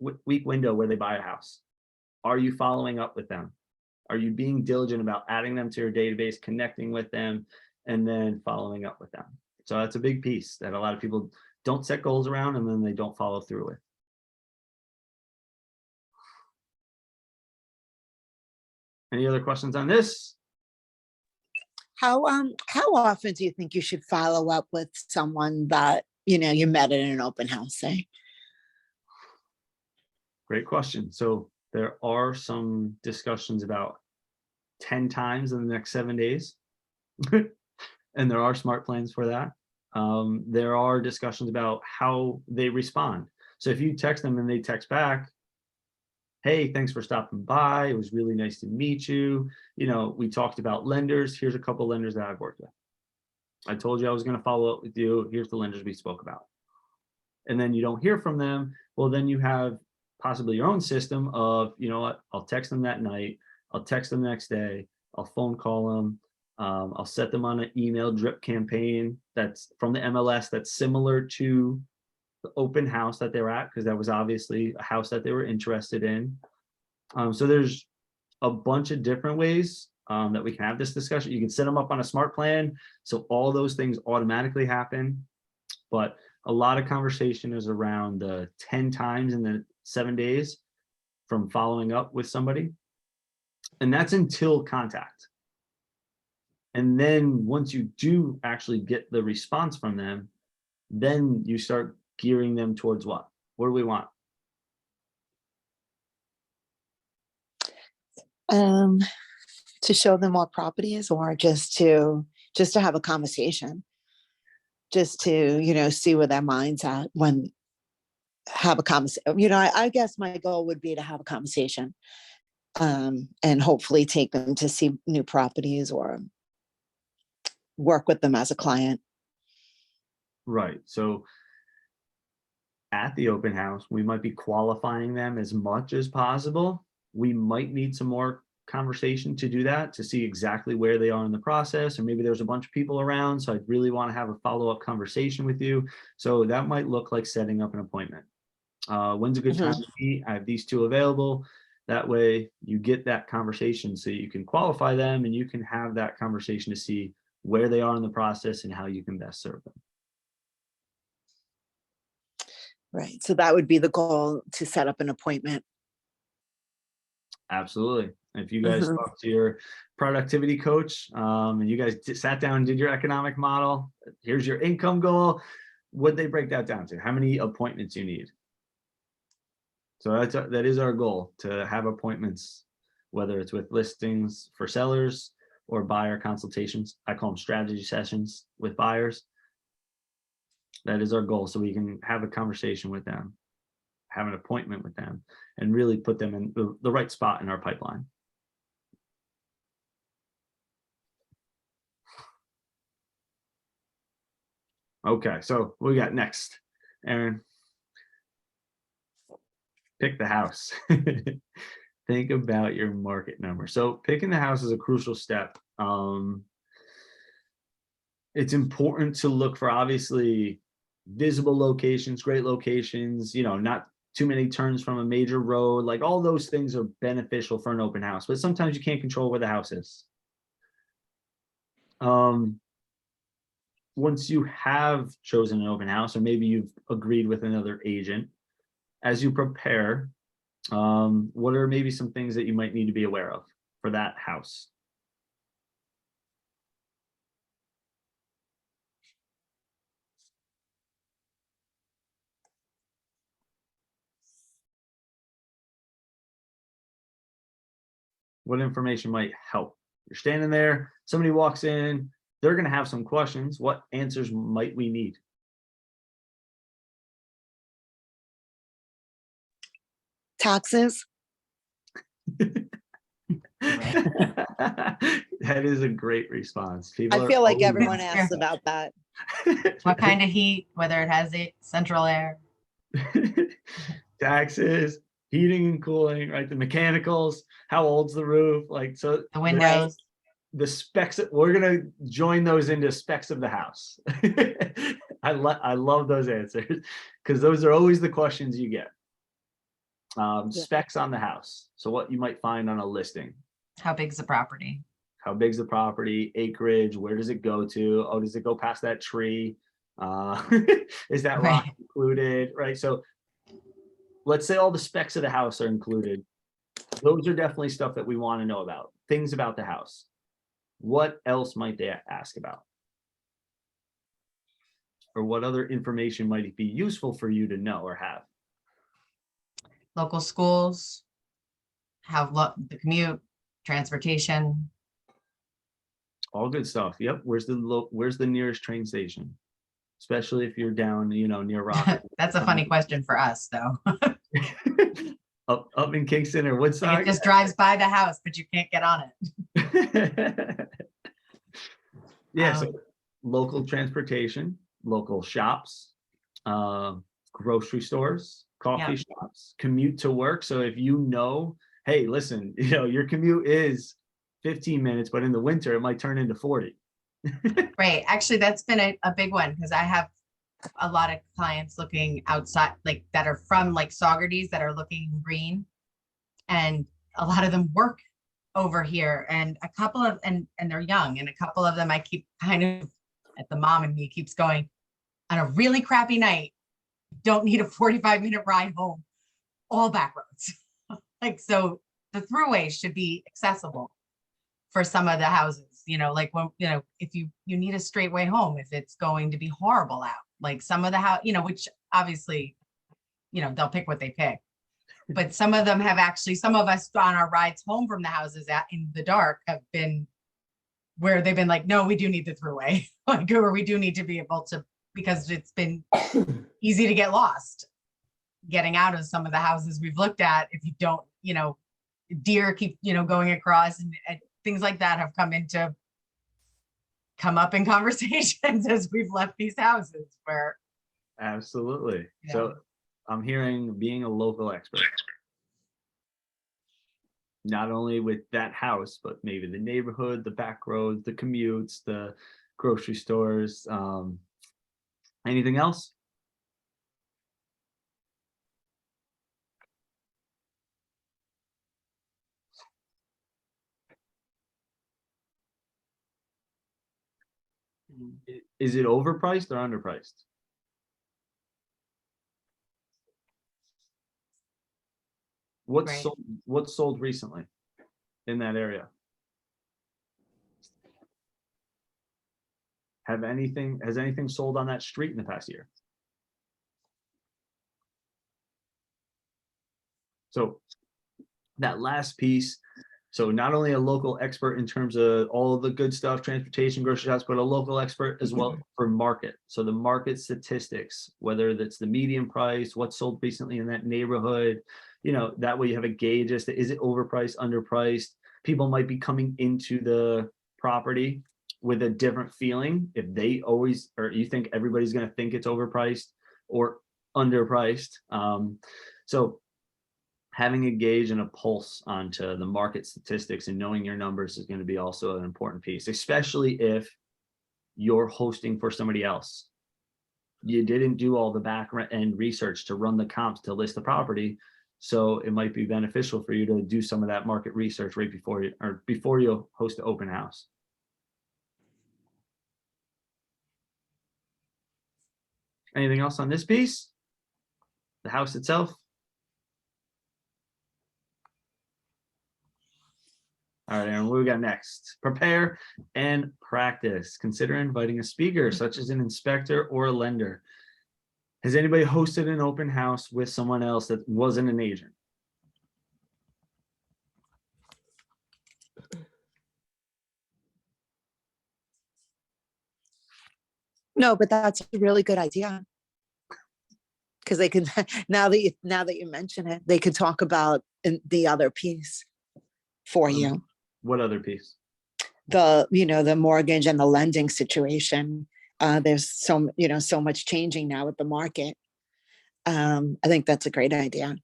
window where they buy a house. Are you following up with them? Are you being diligent about adding them to your database, connecting with them, and then following up with them? So that's a big piece that a lot of people don't set goals around and then they don't follow through with. Any other questions on this? How often do you think you should follow up with someone that, you know, you met at an open house, say? Great question. So there are some discussions about 10 times in the next 7 days. And there are smart plans for that. There are discussions about how they respond. So if you text them and they text back, hey, thanks for stopping by. It was really nice to meet you. You know, we talked about lenders. Here's a couple lenders that I've worked with. I told you I was going to follow up with you. Here's the lenders we spoke about. And then you don't hear from them. Well, then you have possibly your own system of, you know what, I'll text them that night. I'll text them the next day. I'll phone call them. I'll set them on an email drip campaign that's from the MLS that's similar to the open house that they're at, because that was obviously a house that they were interested in. So there's a bunch of different ways that we can have this discussion. You can set them up on a smart plan, so all those things automatically happen. But a lot of conversation is around the 10 times in the 7 days from following up with somebody. And that's until contact. And then once you do actually get the response from them, then you start gearing them towards what? What do we want? To show them what property is, or just to have a conversation, just to, you know, see where their mind's at when have a conversation. You know, I guess my goal would be to have a conversation, and hopefully take them to see new properties or work with them as a client. Right. So at the open house, we might be qualifying them as much as possible. We might need some more conversation to do that, to see exactly where they are in the process, or maybe there's a bunch of people around, so I really want to have a follow-up conversation with you. So that might look like setting up an appointment. When's a good time to meet? I have these two available. That way you get that conversation so you can qualify them and you can have that conversation to see where they are in the process and how you can best serve them. Right. So that would be the goal, to set up an appointment. Absolutely. If you guys talk to your productivity coach, and you guys sat down and did your economic model, here's your income goal. What'd they break that down to? How many appointments you need? So that is our goal, to have appointments, whether it's with listings for sellers or buyer consultations. I call them strategy sessions with buyers. That is our goal, so we can have a conversation with them, have an appointment with them, and really put them in the right spot in our pipeline. Okay, so what we got next? Aaron. Pick the house. Think about your market number. So picking the house is a crucial step. It's important to look for obviously visible locations, great locations, not too many turns from a major road. Like all those things are beneficial for an open house, but sometimes you can't control where the house is. Once you have chosen an open house, or maybe you've agreed with another agent, as you prepare, what are maybe some things that you might need to be aware of for that house? What information might help? You're standing there, somebody walks in, they're going to have some questions. What answers might we need? Taxes. That is a great response. People I are feel like always everyone Yeah. asks about that. What kind of heat, whether it has a central air. taxes, heating and cooling, right? The mechanicals, how old's the roof? Like, so The windows. the specs, we're gonna join those into specs of the house. I love those answers because those are always the questions you get. Specs on the house. So what you might find on a listing. How big's the property? How big's the property, acreage, where does it go to? Oh, does it go past that tree? Is that rock Right. included? Right. So let's say all the specs of the house are included. Those are definitely stuff that we want to know about. Things about the house. What else might they ask about? Or what other information might it be useful for you to know or have? Local schools. The commute, transportation. All good stuff. Yep. Where's the nearest train station? Especially if you're down, near Rock. That's a funny question for us, though. up in Kingston or Like Woodstock. it just drives by the house, but you can't get on it. Yeah, so local transportation, local shops, grocery stores, coffee shops, commute to work. So if hey, listen, your commute is 15 minutes, but in the winter it might turn into 40. Right. Actually, that's been a big one because I have a lot of clients looking outside, like that are from like Saugerties that are looking green. And a lot of them work over here, and a couple of and they're young, and a couple of them I keep kind of at the mom and me keeps going on a really crappy night. Don't need a 45-minute ride home, all back roads. Like, so the throughways should be accessible for some of the houses, like when, if you need a straight way home, if it's going to be horrible out, like some of the house, which obviously, they'll pick what they pick. But some of them have actually, some of us on our rides home from the houses in the dark have been where they've been like, no, we do need the throughway, like, or we do need to be able to, because it's been easy to get lost getting out of some of the houses we've looked at. If you don't, deer keep, going across, and things like that have come up in conversations as we've left these houses where. Absolutely. Yeah. So I'm hearing being a local expert, not only with that house, but maybe the neighborhood, the back roads, the commutes, the grocery stores. Anything else? Is it overpriced or underpriced? What's sold recently in that area? Has anything sold on that street in the past year? So that last piece, so not only a local expert in terms of all of the good stuff, transportation, grocery shops, but a local expert as well for market. So the market statistics, whether that's the median price, what's sold recently in that neighborhood, that way you have a gauge as to, is it overpriced, underpriced? People might be coming into the property with a different feeling, if they always, or you think everybody's going to think it's overpriced or underpriced. So having a gauge and a pulse onto the market statistics and knowing your numbers is going to be also an important piece, especially if you're hosting for somebody else. You didn't do all the back end research to run the comps to list the property. So it might be beneficial for you to do some of that market research right before you host the open house. Anything else on this piece? The house itself? All right, Aaron, what we got next? Prepare and practice. Consider inviting a speaker, such as an inspector or a lender. Has anybody hosted an open house with someone else that wasn't an agent? No, but that's a really good idea. Because they can, now that you mention it, they could talk about the other piece for you. What other piece? The mortgage and the lending situation. There's so much changing now with the market. I think that's a great idea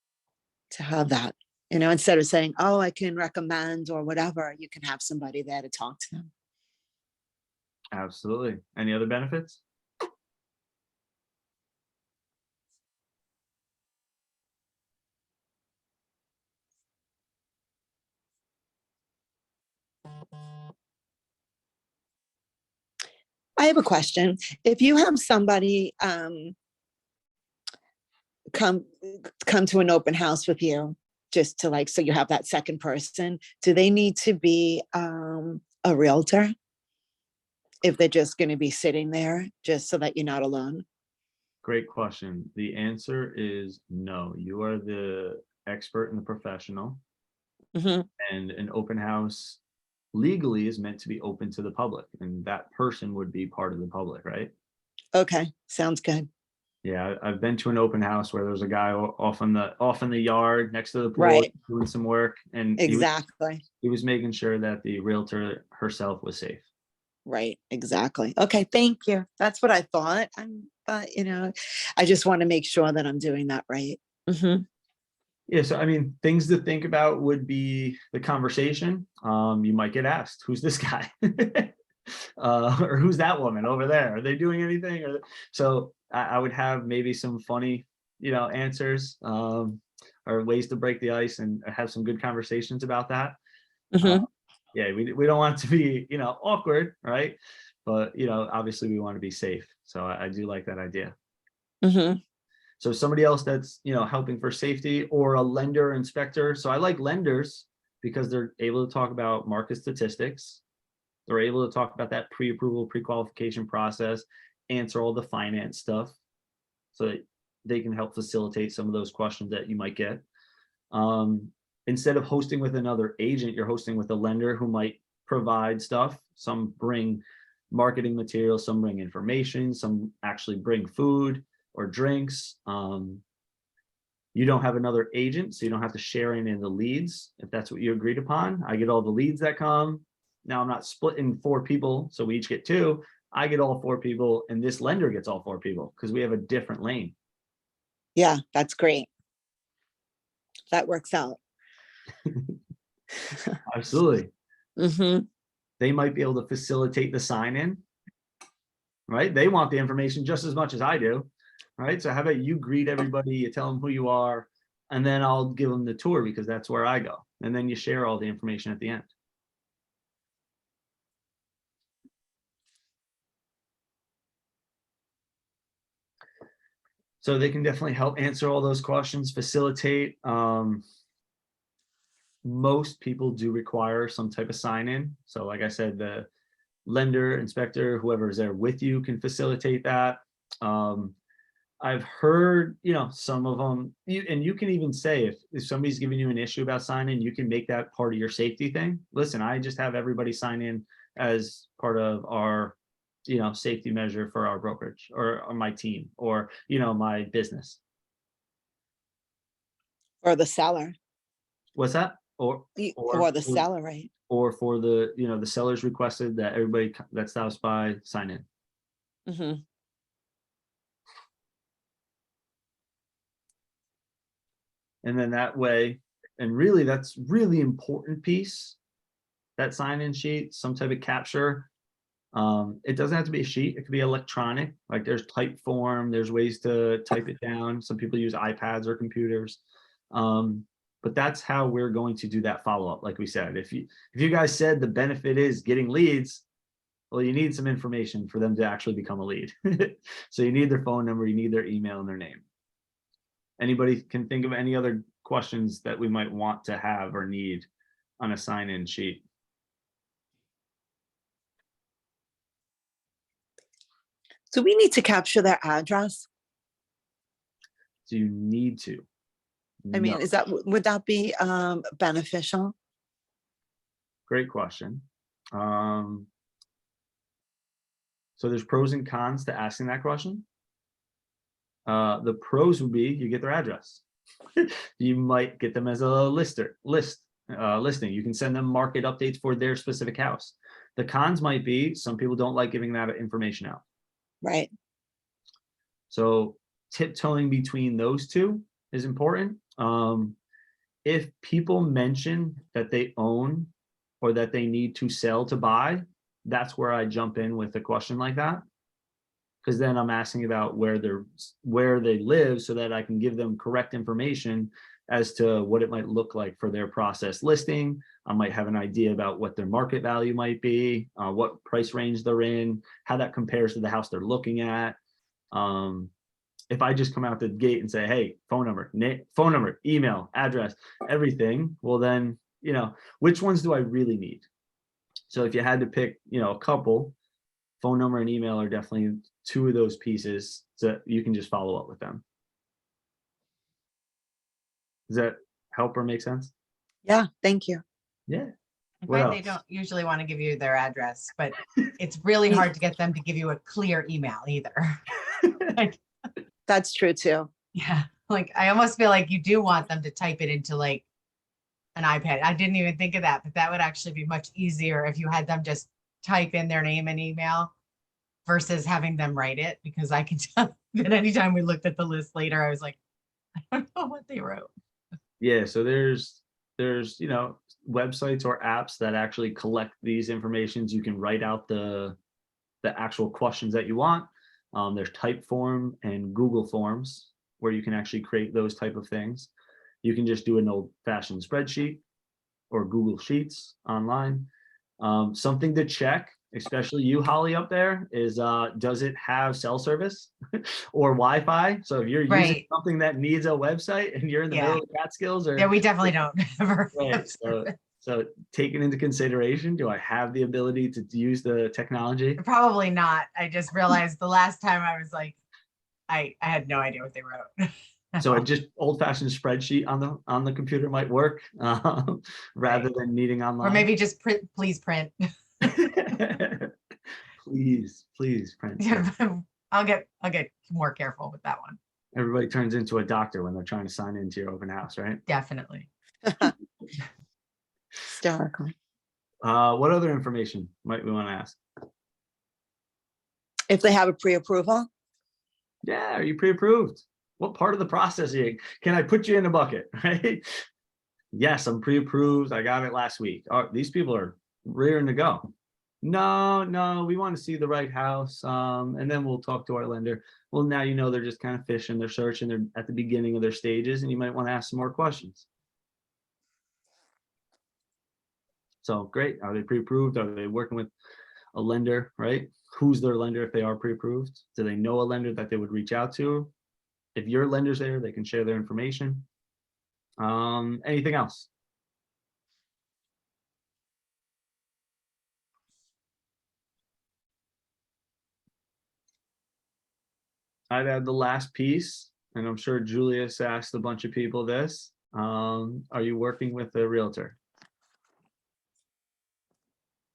to have that, instead of saying, oh, I can recommend or whatever, you can have somebody there to talk to them. Absolutely. Any other benefits? I have a question. If you have somebody come to an open house with you, just to so you have that second person, do they need to be a realtor? If they're just going to be sitting there, just so that you're not alone? Great question. The answer is no. You are the expert and the professional. Mm-hmm. And an open house legally is meant to be open to the public, and that person would be part of the public, right? Okay, sounds good. Yeah, I've been to an open house where there's a guy off in the yard next to the pool, Right. doing some work, and Exactly. he was making sure that the realtor herself was safe. Right, exactly. Okay, thank you. That's what I thought. I just want to make sure that I'm doing that right. Mm-hmm. Yeah, so I mean, things to think about would be the conversation. You might get asked, "Who's this guy?" Or "Who's that woman over there? Are they doing anything?" So I would have maybe some funny, answers, or ways to break the ice and have some good conversations about that. Mm-hmm. Yeah, we don't want to be, awkward, right? But, obviously we want to be safe. So I do like that idea. Mm-hmm. So somebody else that's, helping for safety, or a lender inspector. So I like lenders because they're able to talk about market statistics. They're able to talk about that pre-approval, pre-qualification process, answer all the finance stuff, so that they can help facilitate some of those questions that you might get. Instead of hosting with another agent, you're hosting with a lender who might provide stuff. Some bring marketing materials, some bring information, some actually bring food or drinks. You don't have another agent, so you don't have to share any of the leads if that's what you agreed upon. I get all the leads that come. Now I'm not splitting 4 people, so we each get 2. I get all 4 people, and this lender gets all 4 people because we have a different lane. Yeah, that's great. That works out. Absolutely. Mm-hmm. They might be able to facilitate the sign-in, right? They want the information just as much as I do, right? So how about you greet everybody, you tell them who you are, and then I'll give them the tour because that's where I go. And then you share all the information at the end. So they can definitely help answer all those questions, facilitate. Most people do require some type of sign-in. So like I said, the lender, inspector, whoever is there with you can facilitate that. I've heard, some of them, you can even say if somebody's giving you an issue about sign-in, you can make that part of your safety thing. Listen, I just have everybody sign in as part of our, safety measure for our brokerage or my team or, my business. Or the seller. What's that? or Or the seller, right? or for the, the sellers requested that everybody that stops by sign in. Mhm. And then that way, and really that's really important piece, that sign in sheet, some type of capture. It doesn't have to be a sheet, it could be electronic, like there's type form, there's ways to type it down. Some people use iPads or computers. But that's how we're going to do that follow-up. Like we said, if you guys said the benefit is getting leads, well, you need some information for them to actually become a lead. So you need their phone number, you need their email and their name. Anybody can think of any other questions that we might want to have or need on a sign-in sheet? Do we need to capture their address? Do you need to? I mean, No. would that be beneficial? Great question. So there's pros and cons to asking that question. The pros would be you get their address. You might get them as a listing. You can send them market updates for their specific house. The cons might be some people don't like giving that information out. Right. So tiptoeing between those two is important. If people mention that they own or that they need to sell to buy, that's where I jump in with a question like that. Because then I'm asking about where they live so that I can give them correct information as to what it might look like for their process listing. I might have an idea about what their market value might be, what price range they're in, how that compares to the house they're looking at. If I just come out the gate and say, hey, phone number, email, address, everything, well then, which ones do I really need? So if you had to pick, a couple, phone number and email are definitely two of those pieces that you can just follow up with them. Does that help or make sense? Yeah, thank you. Yeah. I What find they else? don't usually want to give you their address, but it's really hard to get them to give you a clear email either. Like, That's true too. yeah, like I almost feel like you do want them to type it into like an iPad. I didn't even think of that, but that would actually be much easier if you had them just type in their name and email versus having them write it, because I can tell that anytime we looked at the list later, I was like, I don't know what they wrote. Yeah, so there's websites or apps that actually collect these informations. You can write out the actual questions that you want. There's Typeform and Google Forms where you can actually create those type of things. You can just do an old-fashioned spreadsheet or Google Sheets online. Something to check, especially you, Holly, up there, is does it have cell service or Wi-Fi? So if you're using Right. something that needs a website and you're in the Yeah. middle of the Catskills, or Yeah, we definitely don't ever. right, so taking into consideration, do I have the ability to use the technology? Probably not. I just realized the last time I was like, I had no idea what they wrote. So a just old-fashioned spreadsheet on the computer might work, rather than needing online. Or maybe just print, please print. Please print. Yeah, I'll get more careful with that one. Everybody turns into a doctor when they're trying to sign into your open house, right? Definitely. Hysterical. What other information might we want to ask? If they have a pre-approval, Yeah, are you pre-approved? What part of the process are you? Can I put you in a bucket, right? Yes, I'm pre-approved. I got it last week. Oh, these people are rearing to go. No, we want to see the right house. And then we'll talk to our lender. Well, now they're just kind of fishing, they're searching, they're at the beginning of their stages, and you might want to ask some more questions. So great. Are they pre-approved? Are they working with a lender, right? Who's their lender if they are pre-approved? Do they know a lender that they would reach out to? If your lender's there, they can share their information. Anything else? I'd add the last piece, and I'm sure Julius asked a bunch of people this. Are you working with a realtor?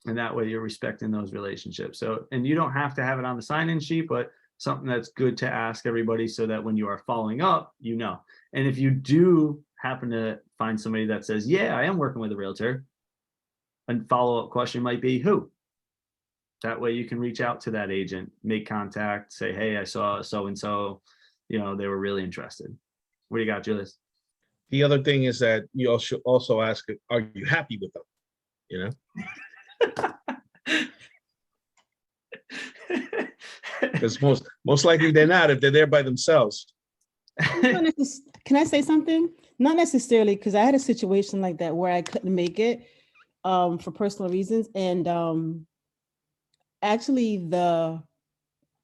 And that way you're respecting those relationships. So, and you don't have to have it on the sign-in sheet, but something that's good to ask everybody so that when you are following up, And if you do happen to find somebody that says, yeah, I am working with a realtor, a follow-up question might be who? That way you can reach out to that agent, make contact, say, hey, I saw so-and-so, they were really interested. What do you got, Julius? The other thing is that you also ask, are you happy with them? You know, because most likely they're not if they're there by themselves. Can I say something? Not necessarily, because I had a situation like that where I couldn't make it for personal reasons. And actually the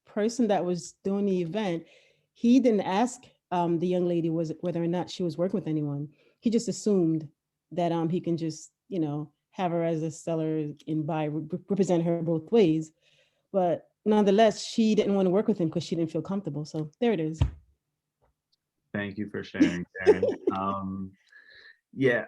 person that was doing the event, he didn't ask the young lady whether or not she was working with anyone. He just assumed that he can just, have her as a seller and represent her both ways. But nonetheless, she didn't want to work with him because she didn't feel comfortable. So there it is. Thank you for sharing, Karen. Yeah,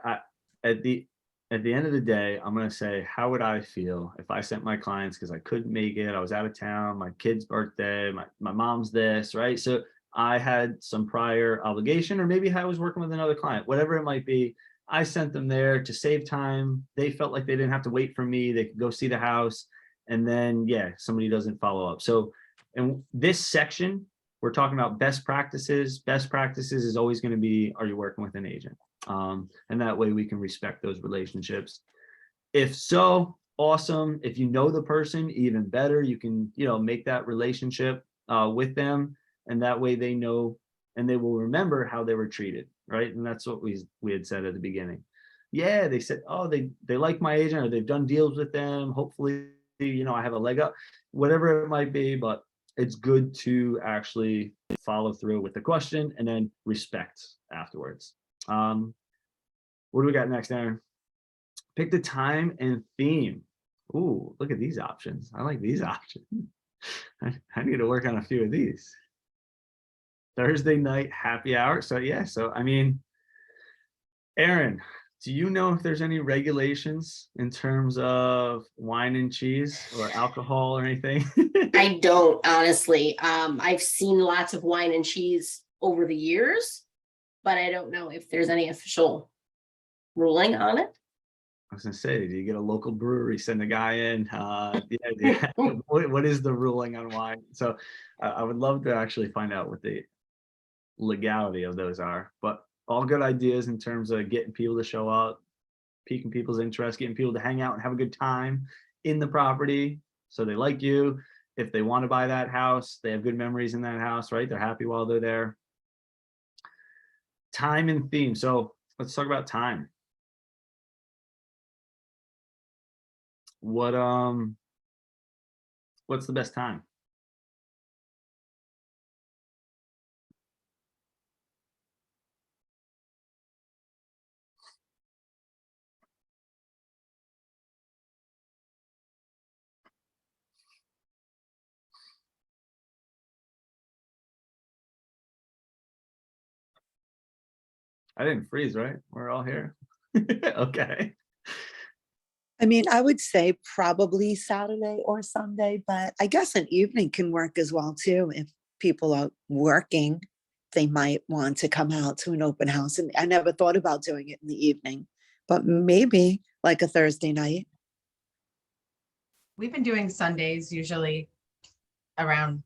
at the end of the day, I'm gonna say, how would I feel if I sent my clients because I couldn't make it, I was out of town, my kid's birthday, my mom's this, right? So I had some prior obligation, or maybe I was working with another client, whatever it might be. I sent them there to save time. They felt like they didn't have to wait for me. They could go see the house, and then somebody doesn't follow up. So in this section, we're talking about best practices. Best practices is always going to be, are you working with an agent? And that way we can respect those relationships. If so, awesome. If you know the person, even better. You can, make that relationship with them, and that way they know and they will remember how they were treated, right? And that's what we had said at the beginning. Yeah, they said, oh, they like my agent, or they've done deals with them. Hopefully, I have a leg up, whatever it might be, but it's good to actually follow through with the question and then respect afterwards. What do we got next, Aaron? Pick the time and theme. Ooh, look at these options. I like these options. I need to work on a few of these. Thursday night happy hour. So I mean, Aaron, do you know if there's any regulations in terms of wine and cheese or alcohol or anything? I don't, honestly. I've seen lots of wine and cheese over the years, but I don't know if there's any official ruling on it. I was gonna say, do you get a local brewery, send a guy in? What is the ruling on wine? So I would love to actually find out what the legality of those are, but all good ideas in terms of getting people to show up, piquing people's interest, getting people to hang out and have a good time in the property. So they like you. If they want to buy that house, they have good memories in that house, right? They're happy while they're there. Time and theme. So let's talk about time. What's the best time? I didn't freeze, right? We're all here. Okay. I mean, I would say probably Saturday or Sunday, but I guess an evening can work as well too. If people are working, they might want to come out to an open house. And I never thought about doing it in the evening, but maybe like a Thursday night. We've been doing Sundays usually around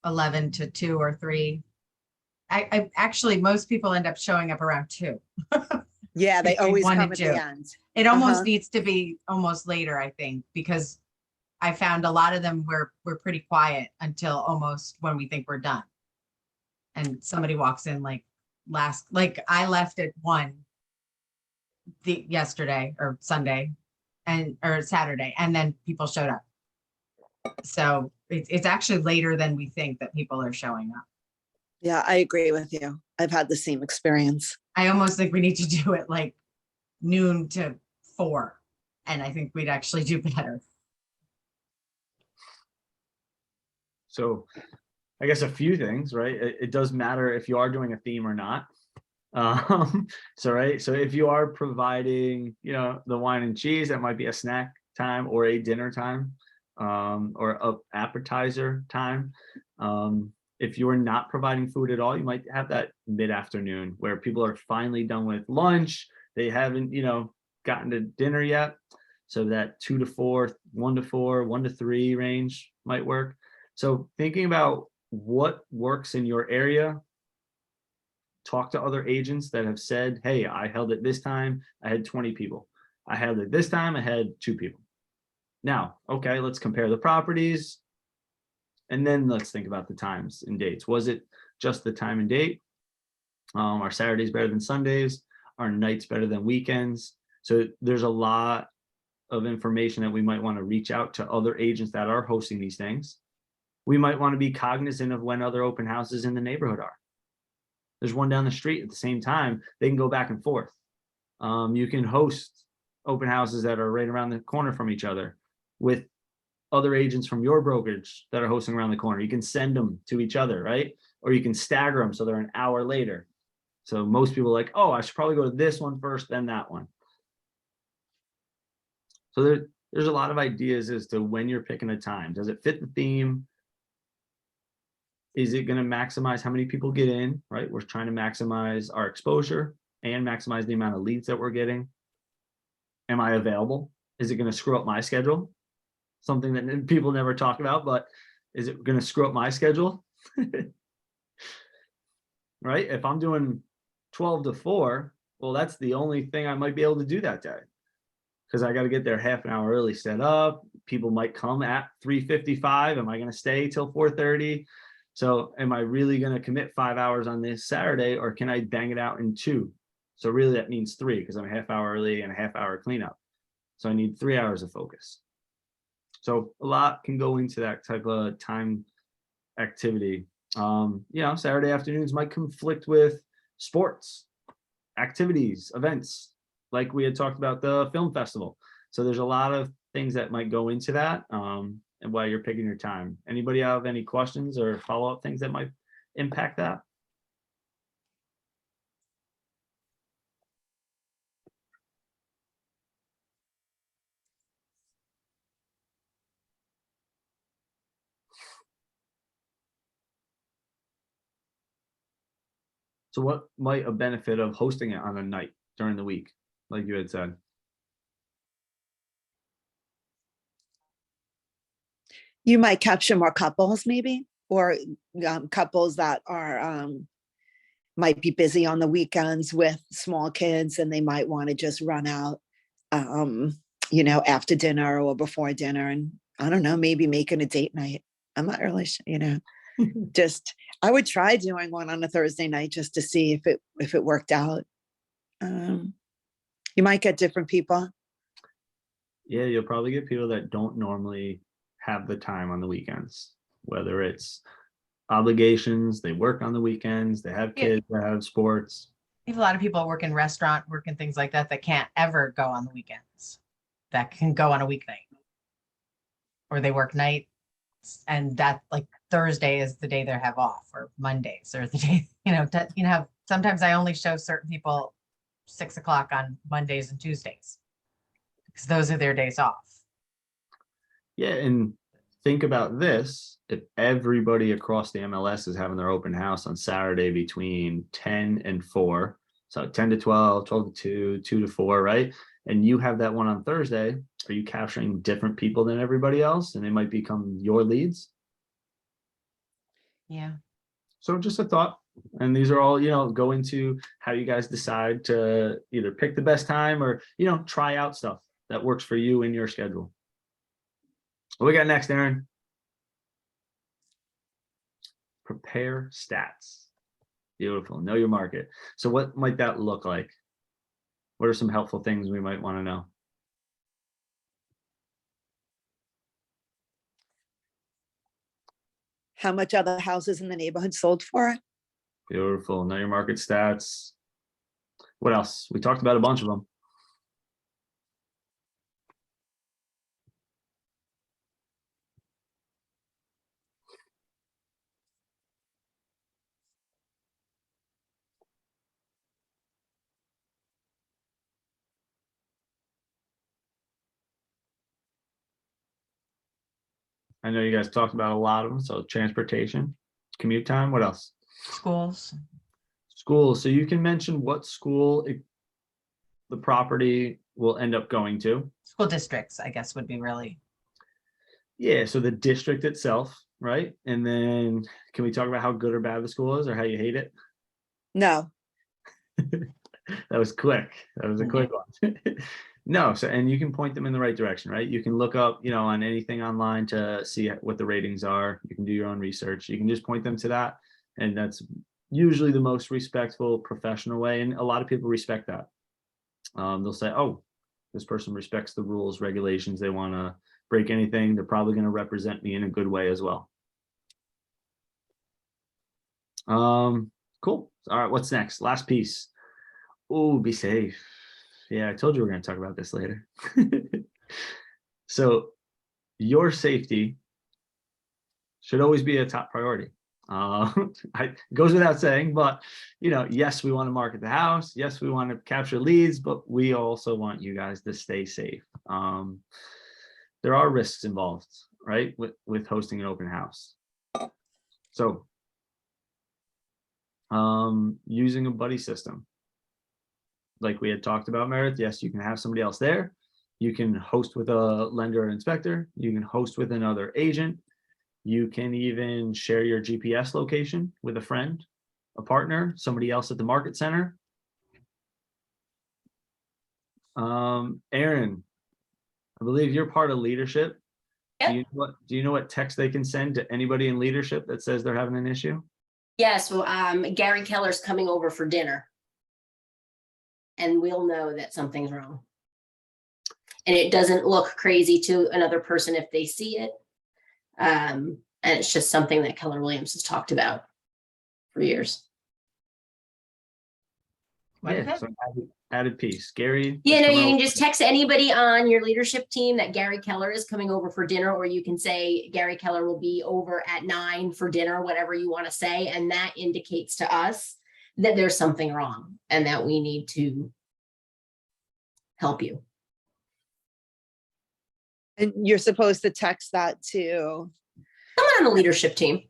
11 to 2 or 3. I actually, most people end up showing up around 2. Yeah, they Between always 1 come and at 2. the end. It almost Uh-huh. needs to be almost later, I think, because I found a lot of them we're pretty quiet until almost when we think we're done. And somebody walks in like I left at 1 yesterday or Sunday or Saturday, and then people showed up. So it's actually later than we think that people are showing up. Yeah, I agree with you. I've had the same experience. I almost think we need to do it like noon to 4, and I think we'd actually do better. So I guess a few things, right? It does matter if you are doing a theme or not. So if you are providing, the wine and cheese, that might be a snack time or a dinner time, or a appetizer time. If you're not providing food at all, you might have that mid-afternoon where people are finally done with lunch. They haven't, gotten to dinner yet. So that 2 to 4, 1 to 4, 1 to 3 range might work. So thinking about what works in your area, talk to other agents that have said, hey, I held it this time, I had 20 people. I held it this time, I had 2 people. Now, okay, let's compare the properties. And then let's think about the times and dates. Was it just the time and date? Are Saturdays better than Sundays? Are nights better than weekends? So there's a lot of information that we might want to reach out to other agents that are hosting these things. We might want to be cognizant of when other open houses in the neighborhood are. There's one down the street at the same time. They can go back and forth. You can host open houses that are right around the corner from each other with other agents from your brokerage that are hosting around the corner. You can send them to each other, right? Or you can stagger them so they're an hour later. So most people are like, oh, I should probably go to this one first, then that one. So there's a lot of ideas as to when you're picking a time. Does it fit the theme? Is it going to maximize how many people get in, right? We're trying to maximize our exposure and maximize the amount of leads that we're getting. Am I available? Is it going to screw up my schedule? Something that people never talk about, but is it going to screw up my schedule? Right? If I'm doing 12 to 4, well, that's the only thing I might be able to do that day because I got to get there half an hour early, set up. People might come at 3:55. Am I going to stay till 4:30? So am I really going to commit 5 hours on this Saturday, or can I bang it out in 2? So really that means 3 because I'm a half hour early and a half hour cleanup. So I need 3 hours of focus. So a lot can go into that type of time activity. Saturday afternoons might conflict with sports, activities, events, like we had talked about the film festival. So there's a lot of things that might go into that. And while you're picking your time, anybody have any questions or follow-up things that might impact that? So what might a benefit of hosting it on a night during the week, like you had said? You might capture more couples maybe, or couples that are might be busy on the weekends with small kids and they might want to just run out after dinner or before dinner, and I don't know, maybe making a date night. I'm not really sure, just I would try doing one on a Thursday night just to see if it worked out. You might get different people. Yeah, you'll probably get people that don't normally have the time on the weekends, whether it's obligations, they work on the weekends, they have Yeah. kids that have sports. We have a lot of people work in restaurant, work in things like that, that can't ever go on the weekends, that can go on a weeknight. Or they work nights and that like Thursday is the day they have off, or Mondays or the day, sometimes I only show certain people 6 o'clock on Mondays and Tuesdays because those are their days off. Yeah, and think about this. If everybody across the MLS is having their open house on Saturday between 10 and 4, so 10 to 12, 12 to 2, 2 to 4, right? And you have that one on Thursday, are you capturing different people than everybody else? And they might become your leads? Yeah. So just a thought. And these are all, go into how you guys decide to either pick the best time or, try out stuff that works for you in your schedule. What we got next, Aaron? Prepare stats. Beautiful. Know your market. So what might that look like? What are some helpful things we might want to know? How much other houses in the neighborhood sold for? Beautiful. Know your market stats. What else? We talked about a bunch of them. I know you guys talked about a lot of them. So transportation, Commute time, what else? Schools. School, so you can mention what school the property will end up going to. School districts, I guess, would be really, Yeah, so the district itself, right? And then can we talk about how good or bad the school is or how you hate it? No, That was quick. That was a quick one. No, so and you can point them in the right direction, right? You can look up, on anything online to see what the ratings are. You can do your own research. You can just point them to that. And that's usually the most respectful, professional way. And a lot of people respect that. They'll say, oh, this person respects the rules, regulations. They want to break anything. They're probably going to represent me in a good way as well. Cool. All right, what's next? Last piece. Oh, be safe. Yeah, I told you we're going to talk about this later. So your safety should always be a top priority. It goes without saying, but yes, we want to market the house. Yes, we want to capture leads, but we also want you guys to stay safe. There are risks involved, right, with hosting an open house. So using a buddy system, like we had talked about, Meredith, yes, you can have somebody else there. You can host with a lender or inspector. You can host with another agent. You can even share your GPS location with a friend, a partner, somebody else at the market center. Aaron, I believe you're part of leadership. Yep. Do you know what text they can send to anybody in leadership that says they're having an issue? Yes, well, Gary Keller's coming over for dinner. And we'll know that something's wrong. And it doesn't look crazy to another person if they see it. And it's just something that Keller Williams has talked about for years. Yeah, so added piece. Gary. You is coming can over. just text anybody on your leadership team that Gary Keller is coming over for dinner, or you can say Gary Keller will be over at 9 for dinner, whatever you want to say. And that indicates to us that there's something wrong and that we need to help you. and you're supposed to text that to, Someone on the leadership team.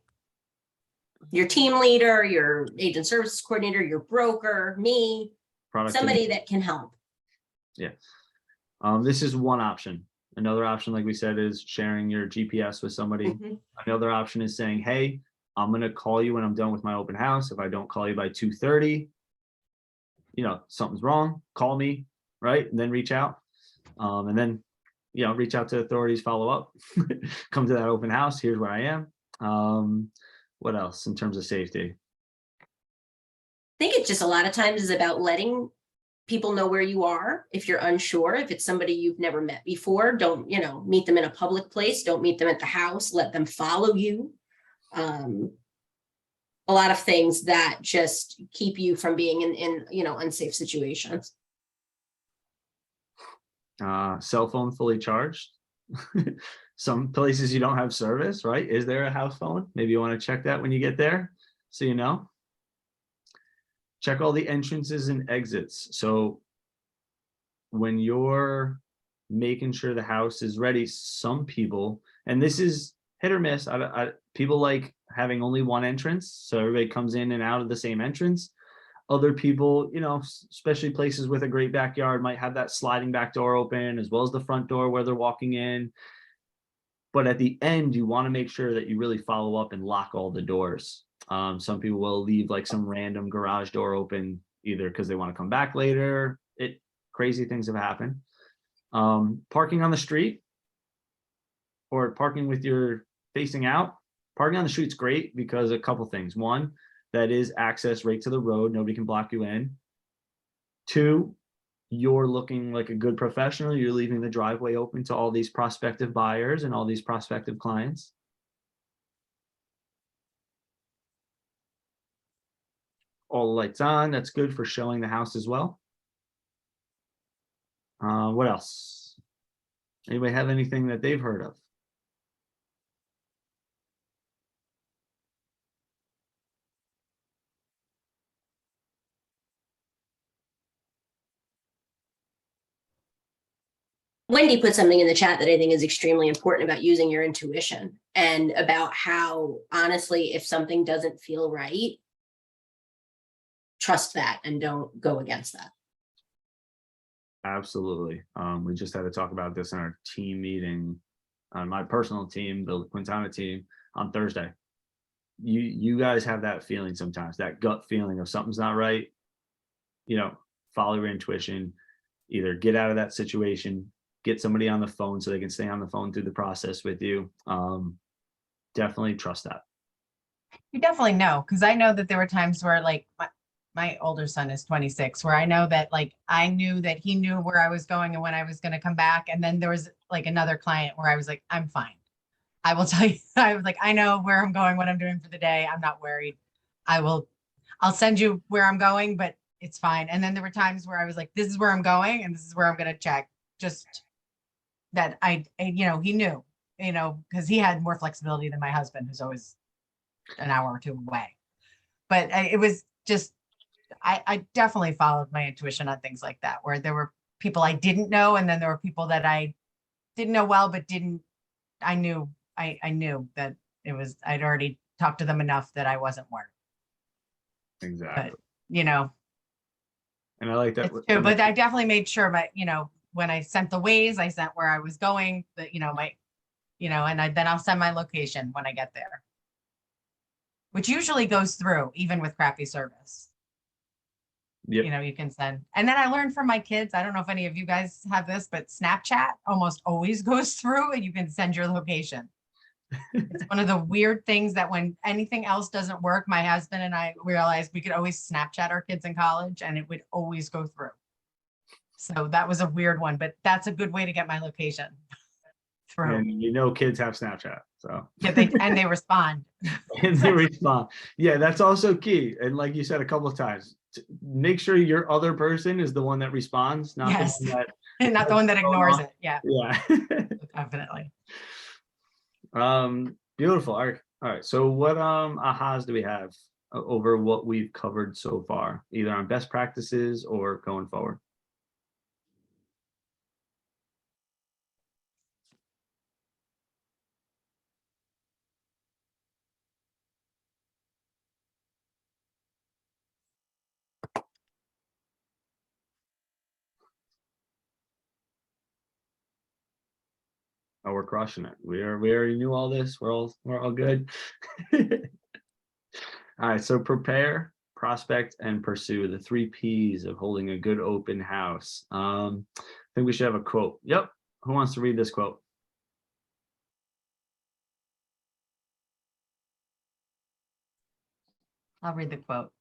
Your team leader, your agent services coordinator, your broker, me, Productivity. somebody that can help. Yeah. This is one option. Another option, like we said, is sharing your GPS with somebody. Mhm. Another option is saying, hey, I'm going to call you when I'm done with my open house. If I don't call you by 2:30, something's wrong, call me, right? And then reach out. And then, reach out to authorities, follow up, come to that open house. Here's where I am. What else in terms of safety? I think it's just a lot of times is about letting people know where you are. If you're unsure, if it's somebody you've never met before, don't, meet them in a public place. Don't meet them at the house. Let them follow you. A lot of things that just keep you from being in unsafe situations. Cell phone fully charged. Some places you don't have service, right? Is there a house phone? Maybe you want to check that when you get there, so you know. Check all the entrances and exits. So when you're making sure the house is ready, some people, and this is hit or miss, people like having only one entrance, so everybody comes in and out of the same entrance. Other people, especially places with a great backyard, might have that sliding back door open as well as the front door where they're walking in. But at the end, you want to make sure that you really follow up and lock all the doors. Some people will leave like some random garage door open, either because they want to come back later. Crazy things have happened. Parking on the street or parking with your facing out. Parking on the street's great because a couple things. One, that is access right to the road. Nobody can block you in. Two, you're looking like a good professional. You're leaving the driveway open to all these prospective buyers and all these prospective clients. All the lights on. That's good for showing the house as well. What else? Anybody have anything that they've heard of? Wendy put something in the chat that I think is extremely important about using your intuition and about how, honestly, if something doesn't feel right, trust that and don't go against that. Absolutely. We just had to talk about this in our team meeting on my personal team, the Quintana team, on Thursday. You guys have that feeling sometimes, that gut feeling of something's not right. You know, follow your intuition, either get out of that situation, get somebody on the phone so they can stay on the phone through the process with you. Definitely trust that. You definitely know, because I know that there were times where like my older son is 26, where I know that like I knew that he knew where I was going and when I was going to come back. And then there was like another client where I was like, I'm fine. I will tell you, I was like, I know where I'm going, what I'm doing for the day. I'm not worried. I'll send you where I'm going, but it's fine. And then there were times where I was like, this is where I'm going and this is where I'm going to check. Just that you know, he knew, you know, because he had more flexibility than my husband, who's always an hour or two away. But it was just, I definitely followed my intuition on things like that, where there were people I didn't know, and then there were people that I didn't know well, but I knew that I'd already talked to them enough that I wasn't worried. Exactly. But, you know, And I like that. it's true, but I definitely made sure you know, when I sent the ways, I sent where I was going, that, you know, and then I'll send my location when I get there, which usually goes through even with crappy service. Yep. You know, you can send. And then I learned from my kids, I don't know if any of you guys have this, but Snapchat almost always goes through and you can send your location. It's one of the weird things that when anything else doesn't work, my husband and I realized we could always Snapchat our kids in college and it would always go through. So that was a weird one, but that's a good way to get my location through. And you know, kids have Snapchat, so Yeah, and they respond. and they respond. Yeah, that's also key. And like you said a couple of times, make sure your other person is the one that responds, not Yes. the one that And not the one that ignores it. Yeah, yeah. definitely. Beautiful. All right. So what ahas do we have over what we've covered so far, either on best practices or going forward? Oh, we're crushing it. We already knew all this. We're all good. All right. So prepare, prospect, and pursue, the 3 P's of holding a good open house. I think we should have a quote. Yep. Who wants to read this quote? I'll read the quote.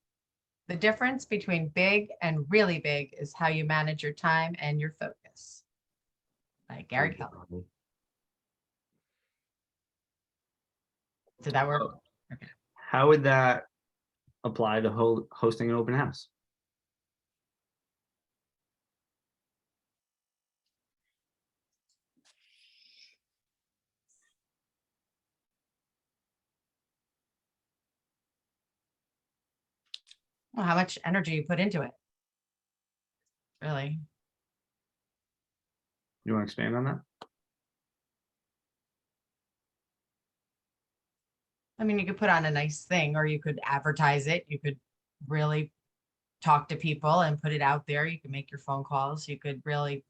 The difference between big and really big is how you manage your time and your focus. By Gary Keller. Did that work? Okay. How would that apply to hosting an open house? Well, how much energy you put into it? Really? You want to expand on that? I mean, you could put on a nice thing, or you could advertise it. You could really talk to people and put it out there. You could make your phone calls. You could really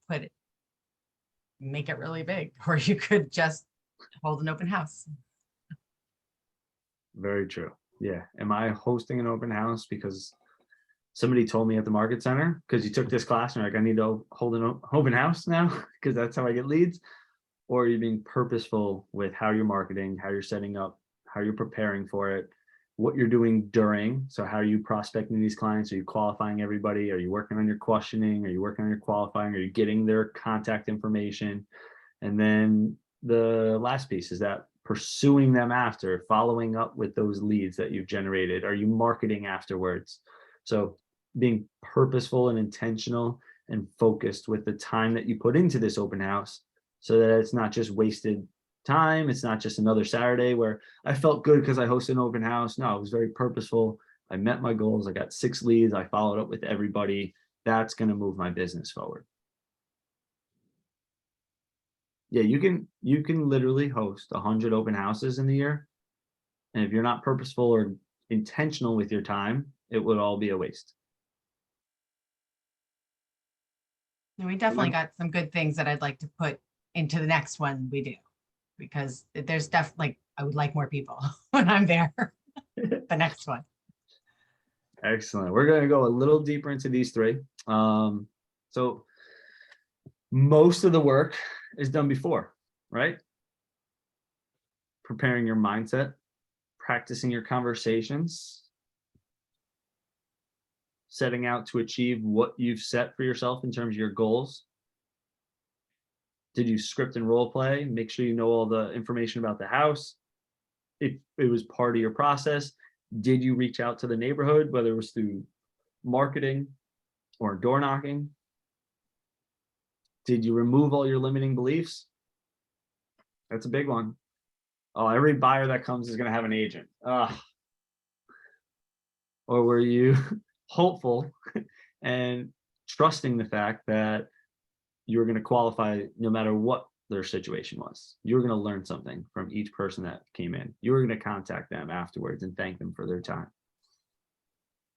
make it really big, or you could just hold an open house. Very true. Yeah. Am I hosting an open house because somebody told me at the market center, because you took this class and you're like, I need to hold an open house now because that's how I get leads? Or are you being purposeful with how you're marketing, how you're setting up, how you're preparing for it, what you're doing during? So how are you prospecting these clients? Are you qualifying everybody? Are you working on your questioning? Are you working on your qualifying? Are you getting their contact information? And then the last piece is that pursuing them after, following up with those leads that you've generated. Are you marketing afterwards? So being purposeful and intentional and focused with the time that you put into this open house, so that it's not just wasted time. It's not just another Saturday where I felt good because I hosted an open house. No, it was very purposeful. I met my goals. I got 6 leads. I followed up with everybody. That's going to move my business forward. Yeah, you can literally host 100 open houses in the year. And if you're not purposeful or intentional with your time, it would all be a waste. And we definitely got some good things that I'd like to put into the next one we do. Because there's definitely, I would like more people when I'm there, the next one. Excellent. We're going to go a little deeper into these three. So most of the work is done before, right? Preparing your mindset, practicing your conversations, setting out to achieve what you've set for yourself in terms of your goals. Did you script and role play? Make sure you know all the information about the house. If it was part of your process, did you reach out to the neighborhood, whether it was through marketing or door knocking? Did you remove all your limiting beliefs? That's a big one. Oh, every buyer that comes is going to have an agent. Or were you hopeful and trusting the fact that you were going to qualify no matter what their situation was? You were going to learn something from each person that came in. You were going to contact them afterwards and thank them for their time.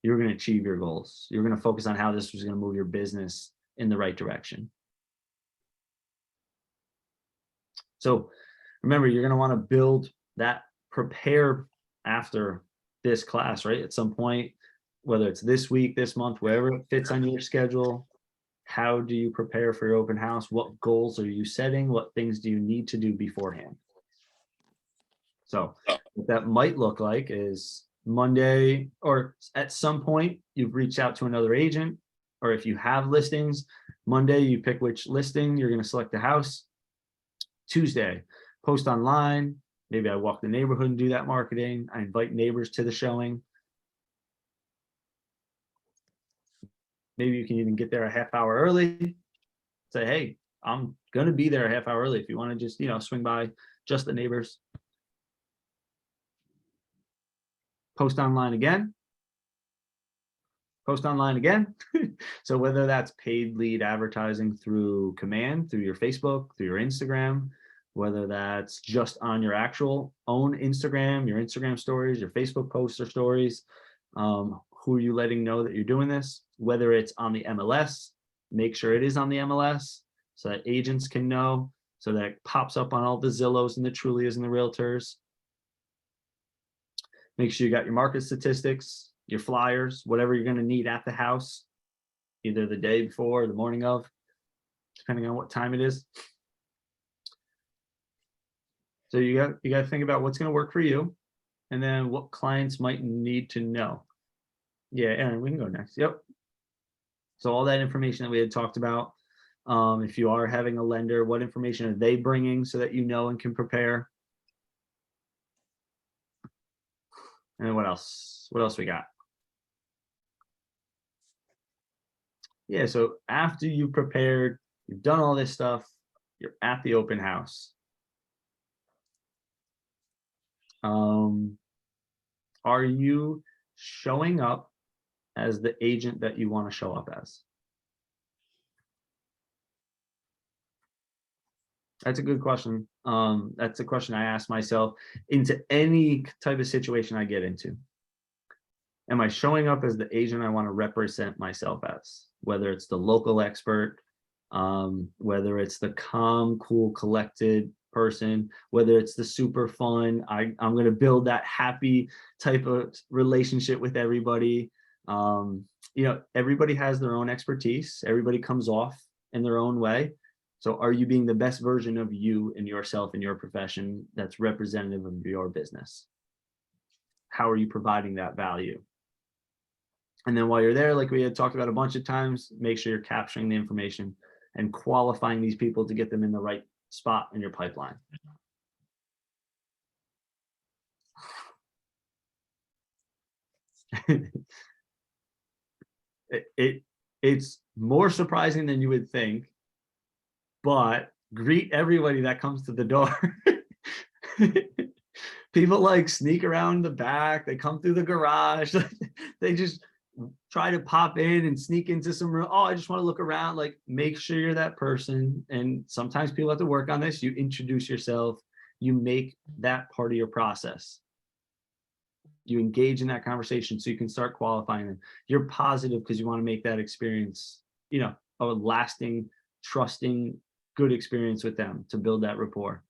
You were going to achieve your goals. You were going to focus on how this was going to move your business in the right direction. So remember, you're going to want to build that, prepare after this class, right? At some point, whether it's this week, this month, wherever it fits on your schedule. How do you prepare for your open house? What goals are you setting? What things do you need to do beforehand? So what that might look like is Monday, or at some point you've reached out to another agent, or if you have listings, Monday you pick which listing you're going to select the house. Tuesday, post online. Maybe I walk the neighborhood and do that marketing. I invite neighbors to the showing. Maybe you can even get there a half hour early. Say, hey, I'm going to be there a half hour early. If you want to just, swing by just the neighbors. Post online again. Post online again. So whether that's paid lead advertising through command, through your Facebook, through your Instagram, whether that's just on your actual own Instagram, your Instagram stories, your Facebook posts or stories, who are you letting know that you're doing this? Whether it's on the MLS, make sure it is on the MLS so that agents can know, so that it pops up on all the Zillows and the Trulias and the Realtors. Make sure you got your market statistics, your flyers, whatever you're going to need at the house, either the day before or the morning of, depending on what time it is. So you got to think about what's going to work for you, and then what clients might need to know. Yeah, Aaron, we can go next. Yep. So all that information that we had talked about, if you are having a lender, what information are they bringing so that you know and can prepare? And what else? What else we got? Yeah, so after you prepared, you've done all this stuff, you're at the open house. Are you showing up as the agent that you want to show up as? That's a good question. That's a question I ask myself into any type of situation I get into. Am I showing up as the agent I want to represent myself as? Whether it's the local expert, whether it's the calm, cool, collected person, whether it's the super fun, I'm going to build that happy type of relationship with everybody. Everybody has their own expertise. Everybody comes off in their own way. So are you being the best version of you and yourself in your profession that's representative of your business? How are you providing that value? And then while you're there, like we had talked about a bunch of times, make sure you're capturing the information and qualifying these people to get them in the right spot in your pipeline. It's more surprising than you would think, but greet everybody that comes to the door. People like sneak around the back, they come through the garage, they just try to pop in and sneak into some room. Oh, I just want to look around. Like, make sure you're that person. And sometimes people have to work on this. You introduce yourself, you make that part of your process. You engage in that conversation so you can start qualifying them. You're positive because you want to make that experience, you know, a lasting, trusting, good experience with them to build that rapport.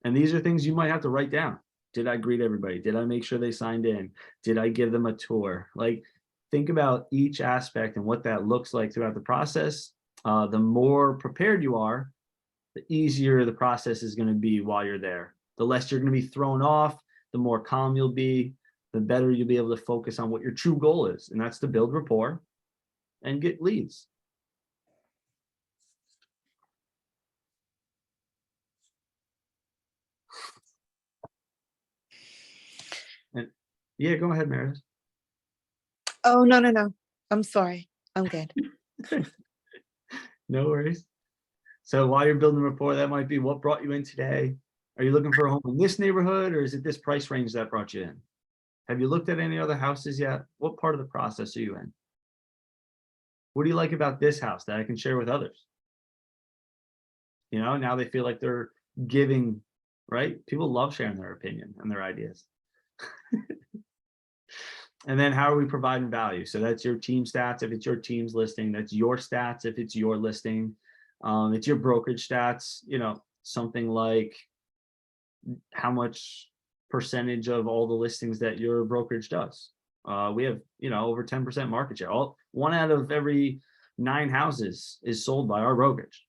And these are things you might have to write down. Did I greet everybody? Did I make sure they signed in? Did I give them a tour? Like, think about each aspect and what that looks like throughout the process. The more prepared you are, the easier the process is going to be while you're there. The less you're going to be thrown off, the more calm you'll be, the better you'll be able to focus on what your true goal is. And that's to build rapport and get leads. And yeah, go ahead, Meredith. Oh, no. I'm sorry. I'm good. No worries. So while you're building rapport, that might be what brought you in today. Are you looking for a home in this neighborhood, or is it this price range that brought you in? Have you looked at any other houses yet? What part of the process are you in? What do you like about this house that I can share with others? You know, now they feel like they're giving, right? People love sharing their opinion and their ideas. And then how are we providing value? So that's your team stats if it's your team's listing. That's your stats if it's your listing. It's your brokerage stats, you know, something like how much percentage of all the listings that your brokerage does. We have, you know, over 10% market share. One out of every 9 houses is sold by our brokerage.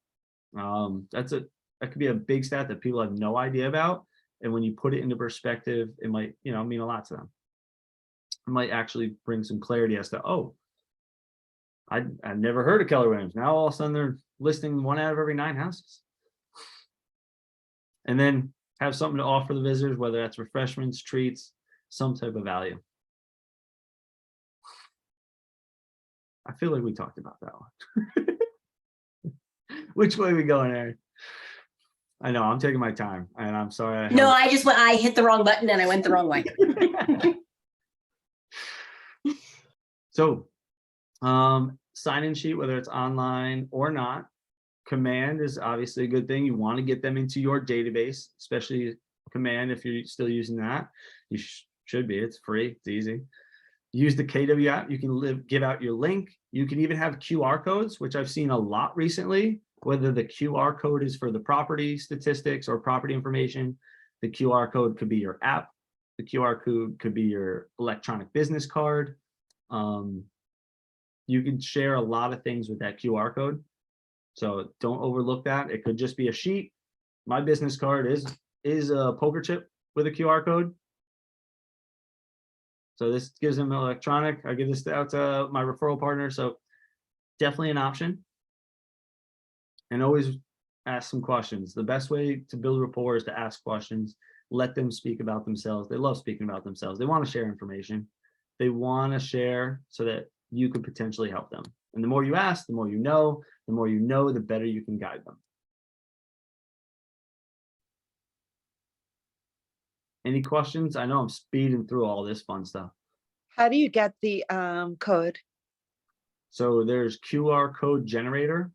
That could be a big stat that people have no idea about. And when you put it into perspective, it might, you know, mean a lot to them. It might actually bring some clarity as to, oh, I've never heard of Keller Williams. Now all of a sudden they're listing 1 out of every 9 houses. And then have something to offer the visitors, whether that's refreshments, treats, some type of value. I feel like we talked about that one. Which way we going, Aaron? I know I'm taking my time, and I'm sorry. No, I hit the wrong button and I went the wrong way. So, sign-in sheet, whether it's online or not, Command is obviously a good thing. You want to get them into your database, especially Command. If you're still using that, you should be. It's free. It's easy. Use the KW app. You can give out your link. You can even have QR codes, which I've seen a lot recently, whether the QR code is for the property statistics or property information. The QR code could be your app. The QR code could be your electronic business card. You can share a lot of things with that QR code. So don't overlook that. It could just be a sheet. My business card is a poker chip with a QR code. So this gives them electronic. I give this out to my referral partner. So definitely an option. And always ask some questions. The best way to build rapport is to ask questions. Let them speak about themselves. They love speaking about themselves. They want to share information. They want to share so that you could potentially help them. And the more you ask, the more you know, the better you can guide them. Any questions? I know I'm speeding through all this fun stuff. How do you get the code? So there's QR code generator.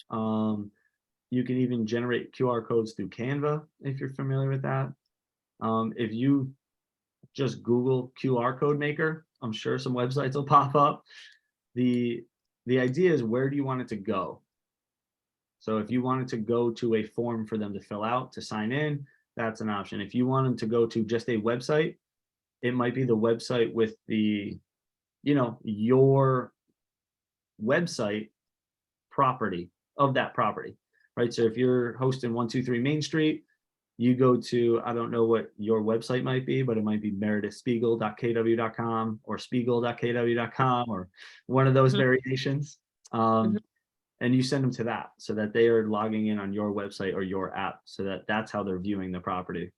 You can even generate QR codes through Canva if you're familiar with that. If you just Google QR code maker, I'm sure some websites will pop up. The idea is, where do you want it to go? So if you wanted to go to a form for them to fill out to sign in, that's an option. If you want them to go to just a website, it might be the website with the, you know, your website property of that property, right? So if you're hosting 123 Main Street, you go to, I don't know what your website might be, but it might be meredithspiegel.kw.com or spiegel.kw.com or one of those variations. And you send them to that so that they are logging in on your website or your app, so that that's how they're viewing the property.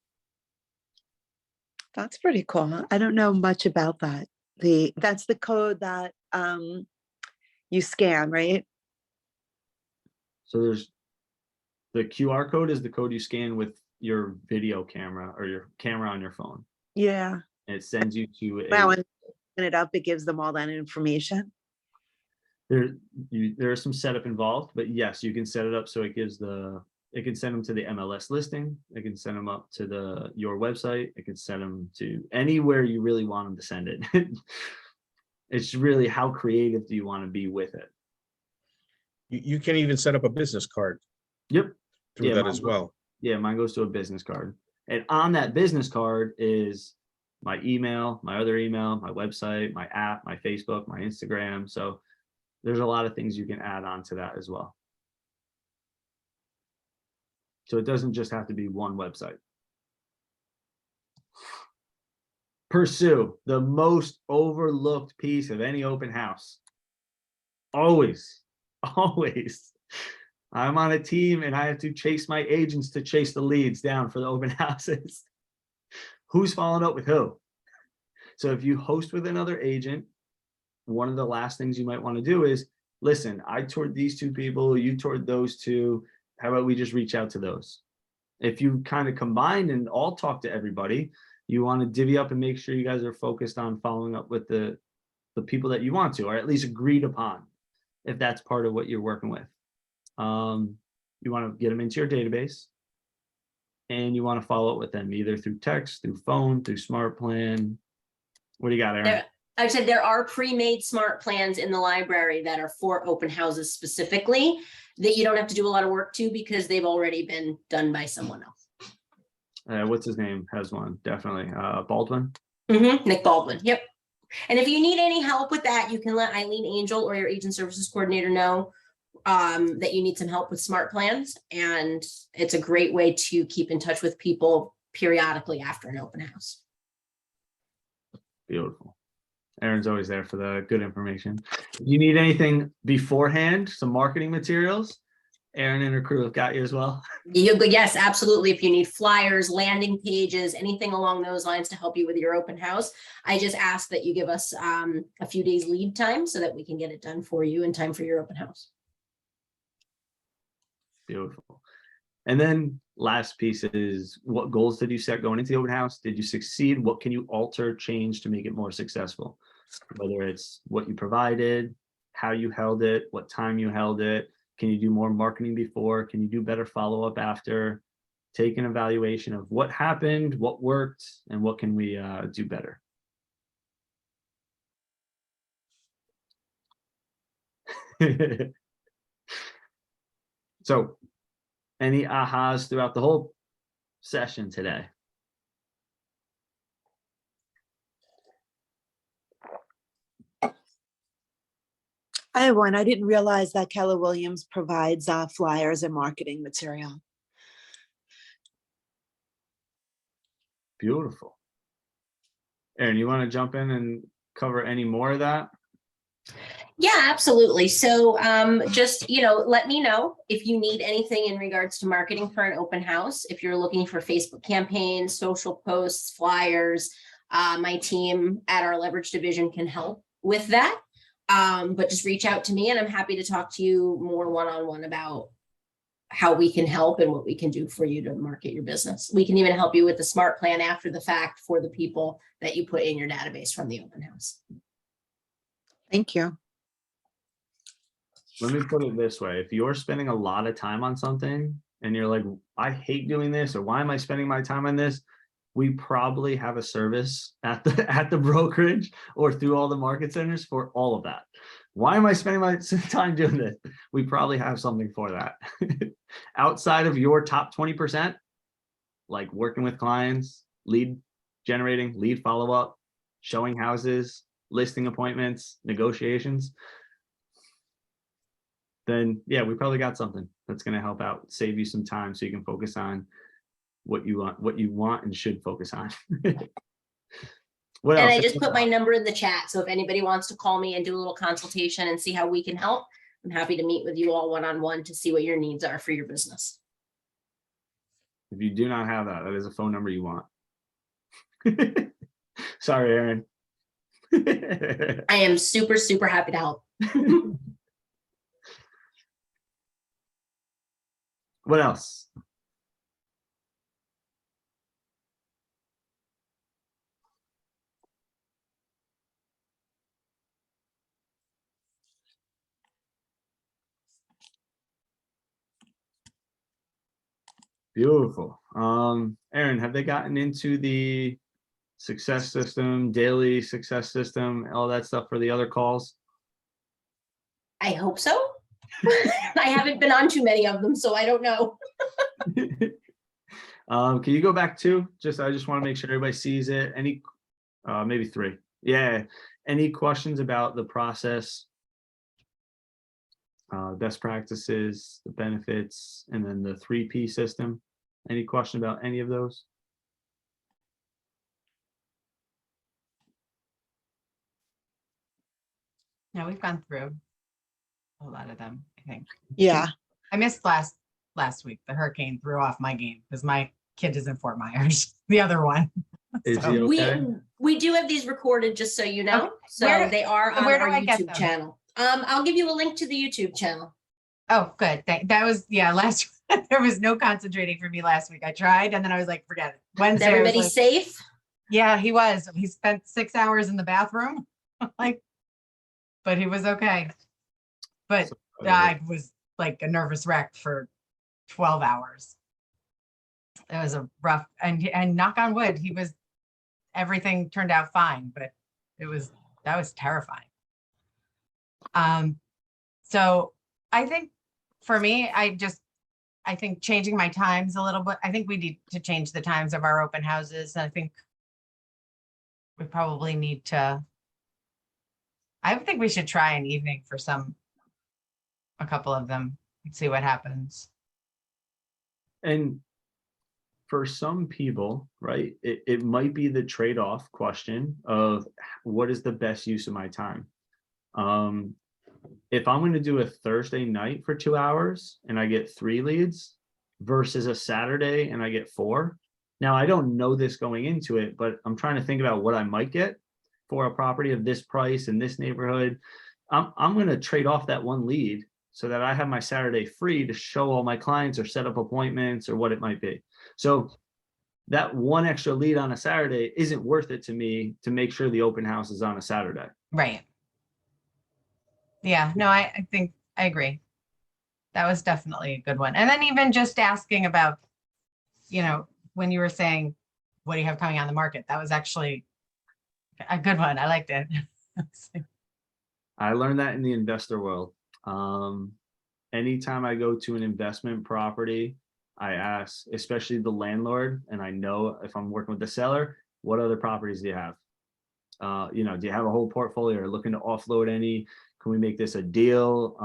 That's pretty cool. I don't know much about that. That's the code that you scan, right? So there's the QR code is the code you scan with your video camera or your camera on your phone. Yeah. And it sends you to Wow. a it up, it gives them all that information. There are some setup involved, but yes, you can set it up so it gives it can send them to the MLS listing. It can send them up to your website. It can send them to anywhere you really want them to send it. It's really how creative do you want to be with it? You can even set up a business card Yep. through Yeah, that mine as goes- well. Yeah, mine goes to a business card. And on that business card is my email, my other email, my website, my app, my Facebook, my Instagram. So there's a lot of things you can add on to that as well. So it doesn't just have to be one website. Pursue the most overlooked piece of any open house. Always, always. I'm on a team and I have to chase my agents to chase the leads down for the open houses. Who's following up with who? So if you host with another agent, one of the last things you might want to do is, listen, I toured these two people, you toured those two. How about we just reach out to those? If you kind of combine and all talk to everybody, you want to divvy up and make sure you guys are focused on following up with the people that you want to, or at least agreed upon, if that's part of what you're working with. You want to get them into your database, and you want to follow up with them either through text, through phone, through smart plan. What do you got, Aaron? I said there are pre-made smart plans in the library that are for open houses specifically that you don't have to do a lot of work to because they've already been done by someone else. What's his name? Has one, definitely. Baldwin. Nick Baldwin. Yep. And if you need any help with that, you can let Eileen Angel or your agent services coordinator know that you need some help with smart plans. And it's a great way to keep in touch with people periodically after an open house. Beautiful. Aaron's always there for the good information. If you need anything beforehand, some marketing materials, Aaron and her crew have got you as well. Yes, absolutely. If you need flyers, landing pages, anything along those lines to help you with your open house, I just ask that you give us a few days lead time so that we can get it done for you in time for your open house. Beautiful. And then last piece is, what goals did you set going into the open house? Did you succeed? What can you alter, change to make it more successful? Whether it's what you provided, how you held it, what time you held it. Can you do more marketing before? Can you do better follow-up after? Take an evaluation of what happened, what worked, and what can we do better? So, any ahas throughout the whole session today? I have one. I didn't realize that Keller Williams provides flyers and marketing material. Beautiful. Aaron, you want to jump in and cover any more of that? Yeah, absolutely. So just, let me know if you need anything in regards to marketing for an open house. If you're looking for Facebook campaigns, social posts, flyers, my team at our leverage division can help with that. But just reach out to me and I'm happy to talk to you more one-on-one about how we can help and what we can do for you to market your business. We can even help you with the smart plan after the fact for the people that you put in your database from the open house. Thank you. Let me put it this way. If you're spending a lot of time on something and you're like, I hate doing this, or why am I spending my time on this? We probably have a service at the brokerage or through all the market centers for all of that. Why am I spending my time doing this? We probably have something for that. Outside of your top 20%, like working with clients, lead generating, lead follow-up, showing houses, listing appointments, negotiations, then yeah, we probably got something that's going to help out, save you some time so you can focus on what you want and should focus on. What And else? I just put my number in the chat. So if anybody wants to call me and do a little consultation and see how we can help, I'm happy to meet with you all one-on-one to see what your needs are for your business. If you do not have that, that is a phone number you want. Sorry, Aaron. I am super, super happy to help. What else? Beautiful. Aaron, have they gotten into the success system, daily success system, all that stuff for the other calls? I hope so. I haven't been on too many of them, so I don't know. Can you go back to I just want to make sure everybody sees it. Any, maybe 3. Yeah. Any questions about the process, best practices, the benefits, and then the 3P system? Any question about any of those? No, we've gone through a lot of them, I think. Yeah. I missed last week. The hurricane threw off my game because my kid is in Fort Myers, the other one. Is So- he okay? We do have these recorded, just so you know. Okay. So Where do- they are on where do our I get YouTube them? channel. I'll give you a link to the YouTube channel. Oh, good. That was, yeah, last, there was no concentrating for me last week. I tried and then I was like, forget it. Is Wednesday, I was everybody like, safe? yeah, he was. He spent 6 hours in the bathroom. Like, but he was okay. But I was like a nervous wreck for 12 hours. It was a rough, and knock on wood, everything turned out fine, but that was terrifying. So I think for me, I think changing my times a little bit. I think we need to change the times of our open houses. I think we probably need to, I think we should try an evening for a couple of them and see what happens. And for some people, right, it might be the trade-off question of what is the best use of my time. If I'm going to do a Thursday night for 2 hours and I get 3 leads versus a Saturday and I get 4. Now, I don't know this going into it, but I'm trying to think about what I might get for a property of this price in this neighborhood. I'm going to trade off that 1 lead so that I have my Saturday free to show all my clients or set up appointments or what it might be. So that 1 extra lead on a Saturday isn't worth it to me to make sure the open house is on a Saturday. Right. Yeah, no, I think I agree. That was definitely a good one. And then even just asking about, when you were saying, what do you have coming on the market? That was actually a good one. I liked it. I learned that in the investor world. Anytime I go to an investment property, I ask, especially the landlord, and I know if I'm working with the seller, what other properties do you have? Do you have a whole portfolio or looking to offload any? Can we make this a deal?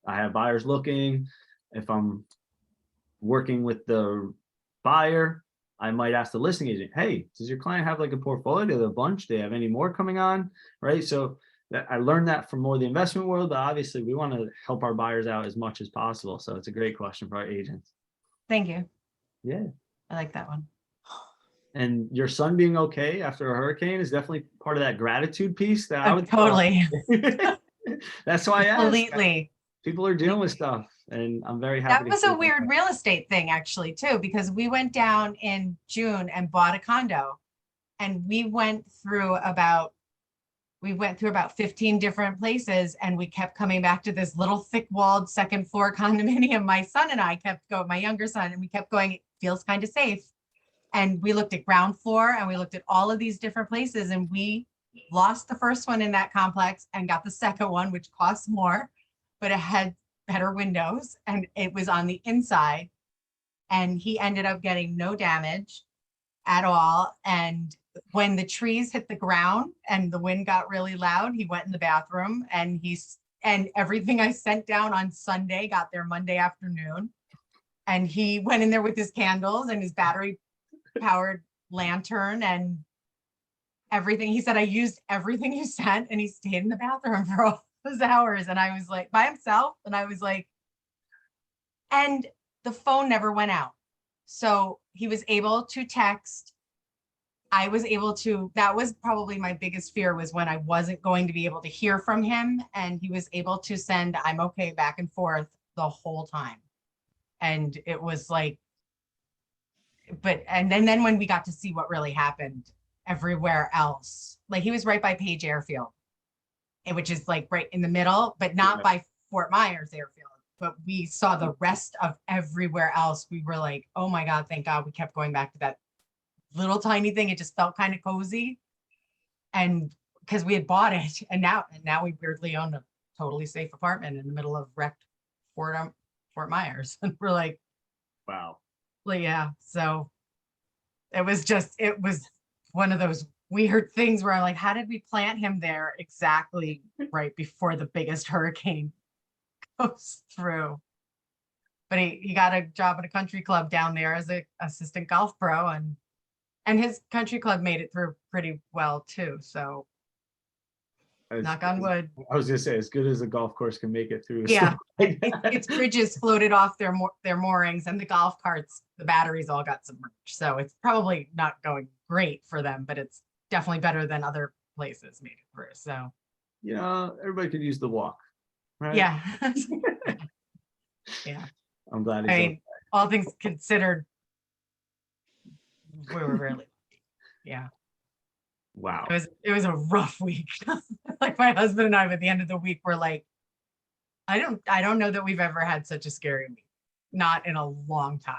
I have buyers looking. If I'm working with the buyer, I might ask the listing agent, hey, does your client have like a portfolio? Do they have a bunch? Do they have any more coming on? Right. So I learned that from more the investment world, but obviously we want to help our buyers out as much as possible. So it's a great question for our agents. Thank you. Yeah. I like that one. And your son being okay after a hurricane is definitely part of that gratitude piece that I would Totally. That's why I asked. Completely. People are dealing with stuff, and I'm very happy. That was a weird real estate thing actually too, because we went down in June and bought a condo, and we went through about 15 different places, and we kept coming back to this little thick walled 2nd floor condominium. My son and I kept going, my younger son, and we kept going, it feels kind of safe. And we looked at ground floor and we looked at all of these different places, and we lost the first one in that complex and got the second one, which costs more, but it had better windows and it was on the inside. And he ended up getting no damage at all. And when the trees hit the ground and the wind got really loud, he went in the bathroom, and everything I sent down on Sunday got there Monday afternoon. And he went in there with his candles and his battery powered lantern and everything. He said, I used everything you sent, and he stayed in the bathroom for all those hours. And I was like, by himself. And I was like, and the phone never went out. So he was able to text. I was able to, that was probably my biggest fear, was when I wasn't going to be able to hear from him. And he was able to send, I'm okay, back and forth the whole time. And it was like, and then when we got to see what really happened everywhere else, like he was right by Page Airfield, which is like right in the middle, but not by Fort Myers Airfield. but we saw the rest of everywhere else. We were like, oh my God, thank God we kept going back to that little tiny thing. It just felt kind of cozy. And because we had bought it and now we weirdly own a totally safe apartment in the middle of wrecked Fort Myers. And we're like, Wow. yeah. So it was one of those weird things where I'm like, how did we plant him there exactly right before the biggest hurricane goes through? But he got a job at a country club down there as an assistant golf pro, and his country club made it through pretty well too. So knock on wood. I was gonna say, as good as a golf course can make it through. Yeah, Like its bridges floated off their moorings, and the golf carts, the batteries all got submerged. So it's probably not going great for them, but it's definitely better than other places made it through. So everybody could use the walk, right? yeah, yeah. I'm glad. I mean, all things considered, we were really, yeah. Wow. It was a rough week. Like my husband and I, at the end of the week, were like, I don't know that we've ever had such a scary week, not in a long time.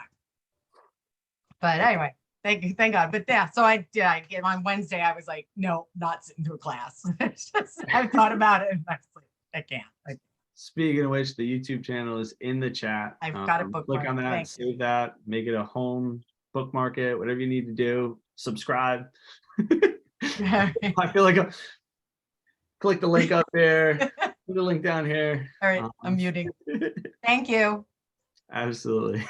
But anyway, thank God. But yeah, so I get on Wednesday. I was like, no, not sitting through a class. It's just, I thought about it, and I was like, I can't. Speaking of which, the YouTube channel is in the chat. I've got it Click on bookmarked. that, Thanks. save that, make it a home, bookmark it, whatever you need to do. Subscribe. I feel like click the link up there, put the link down here. All right, I'm muting. Thank you. Absolutely.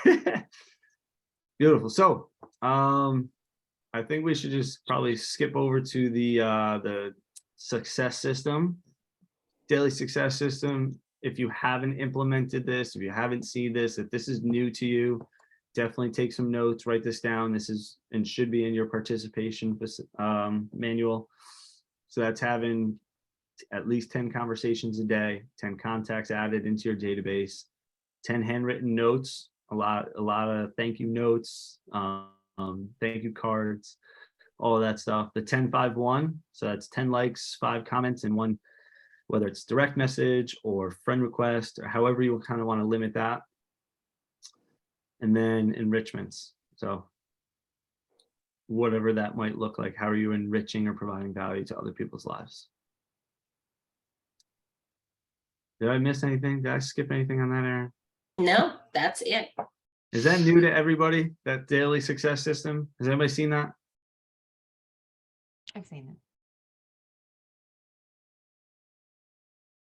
Beautiful. So I think we should just probably skip over to the success system, daily success system. If you haven't implemented this, if you haven't seen this, if this is new to you, definitely take some notes, write this down. This is and should be in your participation manual. So that's having at least 10 conversations a day, 10 contacts added into your database, 10 handwritten notes, a lot of thank you notes, thank you cards, all of that stuff. The 10-5-1, so that's 10 likes, 5 comments, and 1, whether it's direct message or friend request, or however you kind of want to limit that. And then enrichments. So whatever that might look like, how are you enriching or providing value to other people's lives? Did I miss anything? Did I skip anything on that, Aaron? No, that's it. Is that new to everybody, that daily success system? Has anybody seen that? I've seen it.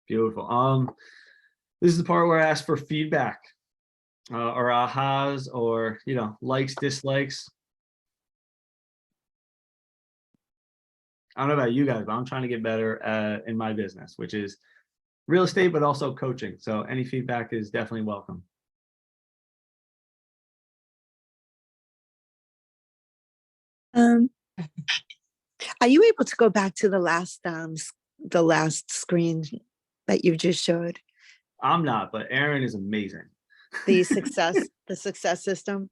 Beautiful. This is the part where I ask for feedback, or ahas, or likes, dislikes. I don't know about you guys, but I'm trying to get better in my business, which is real estate, but also coaching. So any feedback is definitely welcome. Are you able to go back to the last screen that you just showed? I'm not, but Aaron is amazing. The success system.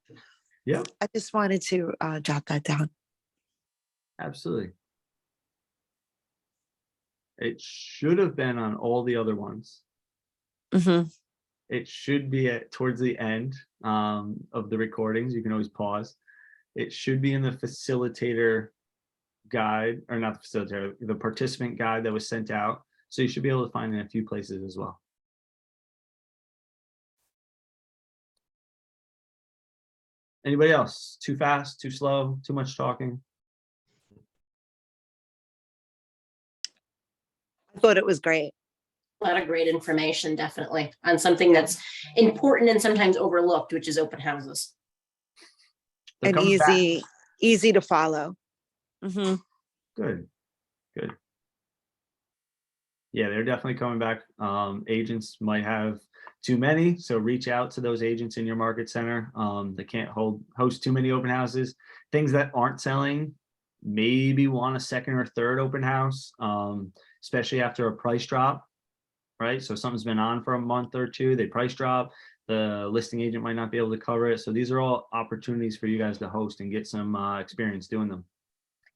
Yep. I just wanted to jot that down. Absolutely. It should have been on all the other ones. Mm-hmm. It should be towards the end of the recordings. You can always pause. It should be in the facilitator guide, or not the facilitator, the participant guide that was sent out. So you should be able to find it in a few places as well. Anybody else? Too fast, too slow, too much talking? I thought it was great. A lot of great information, definitely, on something that's important and sometimes overlooked, which is open houses. They're And coming back. easy to follow. Mm-hmm. Good. Yeah, they're definitely coming back. Agents might have too many, so reach out to those agents in your market center. They can't host too many open houses. Things that aren't selling, maybe want a second or third open house, especially after a price drop, right? So something's been on for a month or two, they price drop, the listing agent might not be able to cover it. So these are all opportunities for you guys to host and get some experience doing them.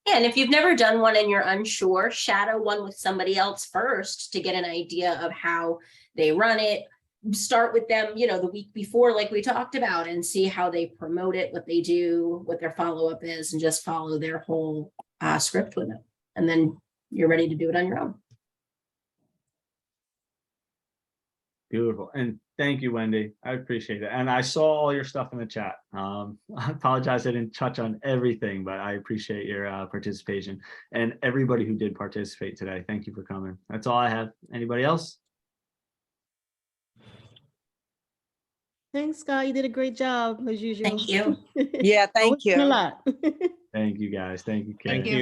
Yeah, and if you've never done one and you're unsure, shadow one with somebody else first to get an idea of how they run it, start with them, the week before, like we talked about, and see how they promote it, what they do, what their follow-up is, and just follow their whole script with it. And then you're ready to do it on your own. Beautiful. And thank you, Wendy. I appreciate it. And I saw all your stuff in the chat. I apologize I didn't touch on everything, but I appreciate your participation. And everybody who did participate today, thank you for coming. That's all I have. Anybody else? Thanks, Scott. You did a great job as usual. Thank you. Yeah, thank Always learn a you. lot. Thank you, guys. Thank you, Karen. Thank you.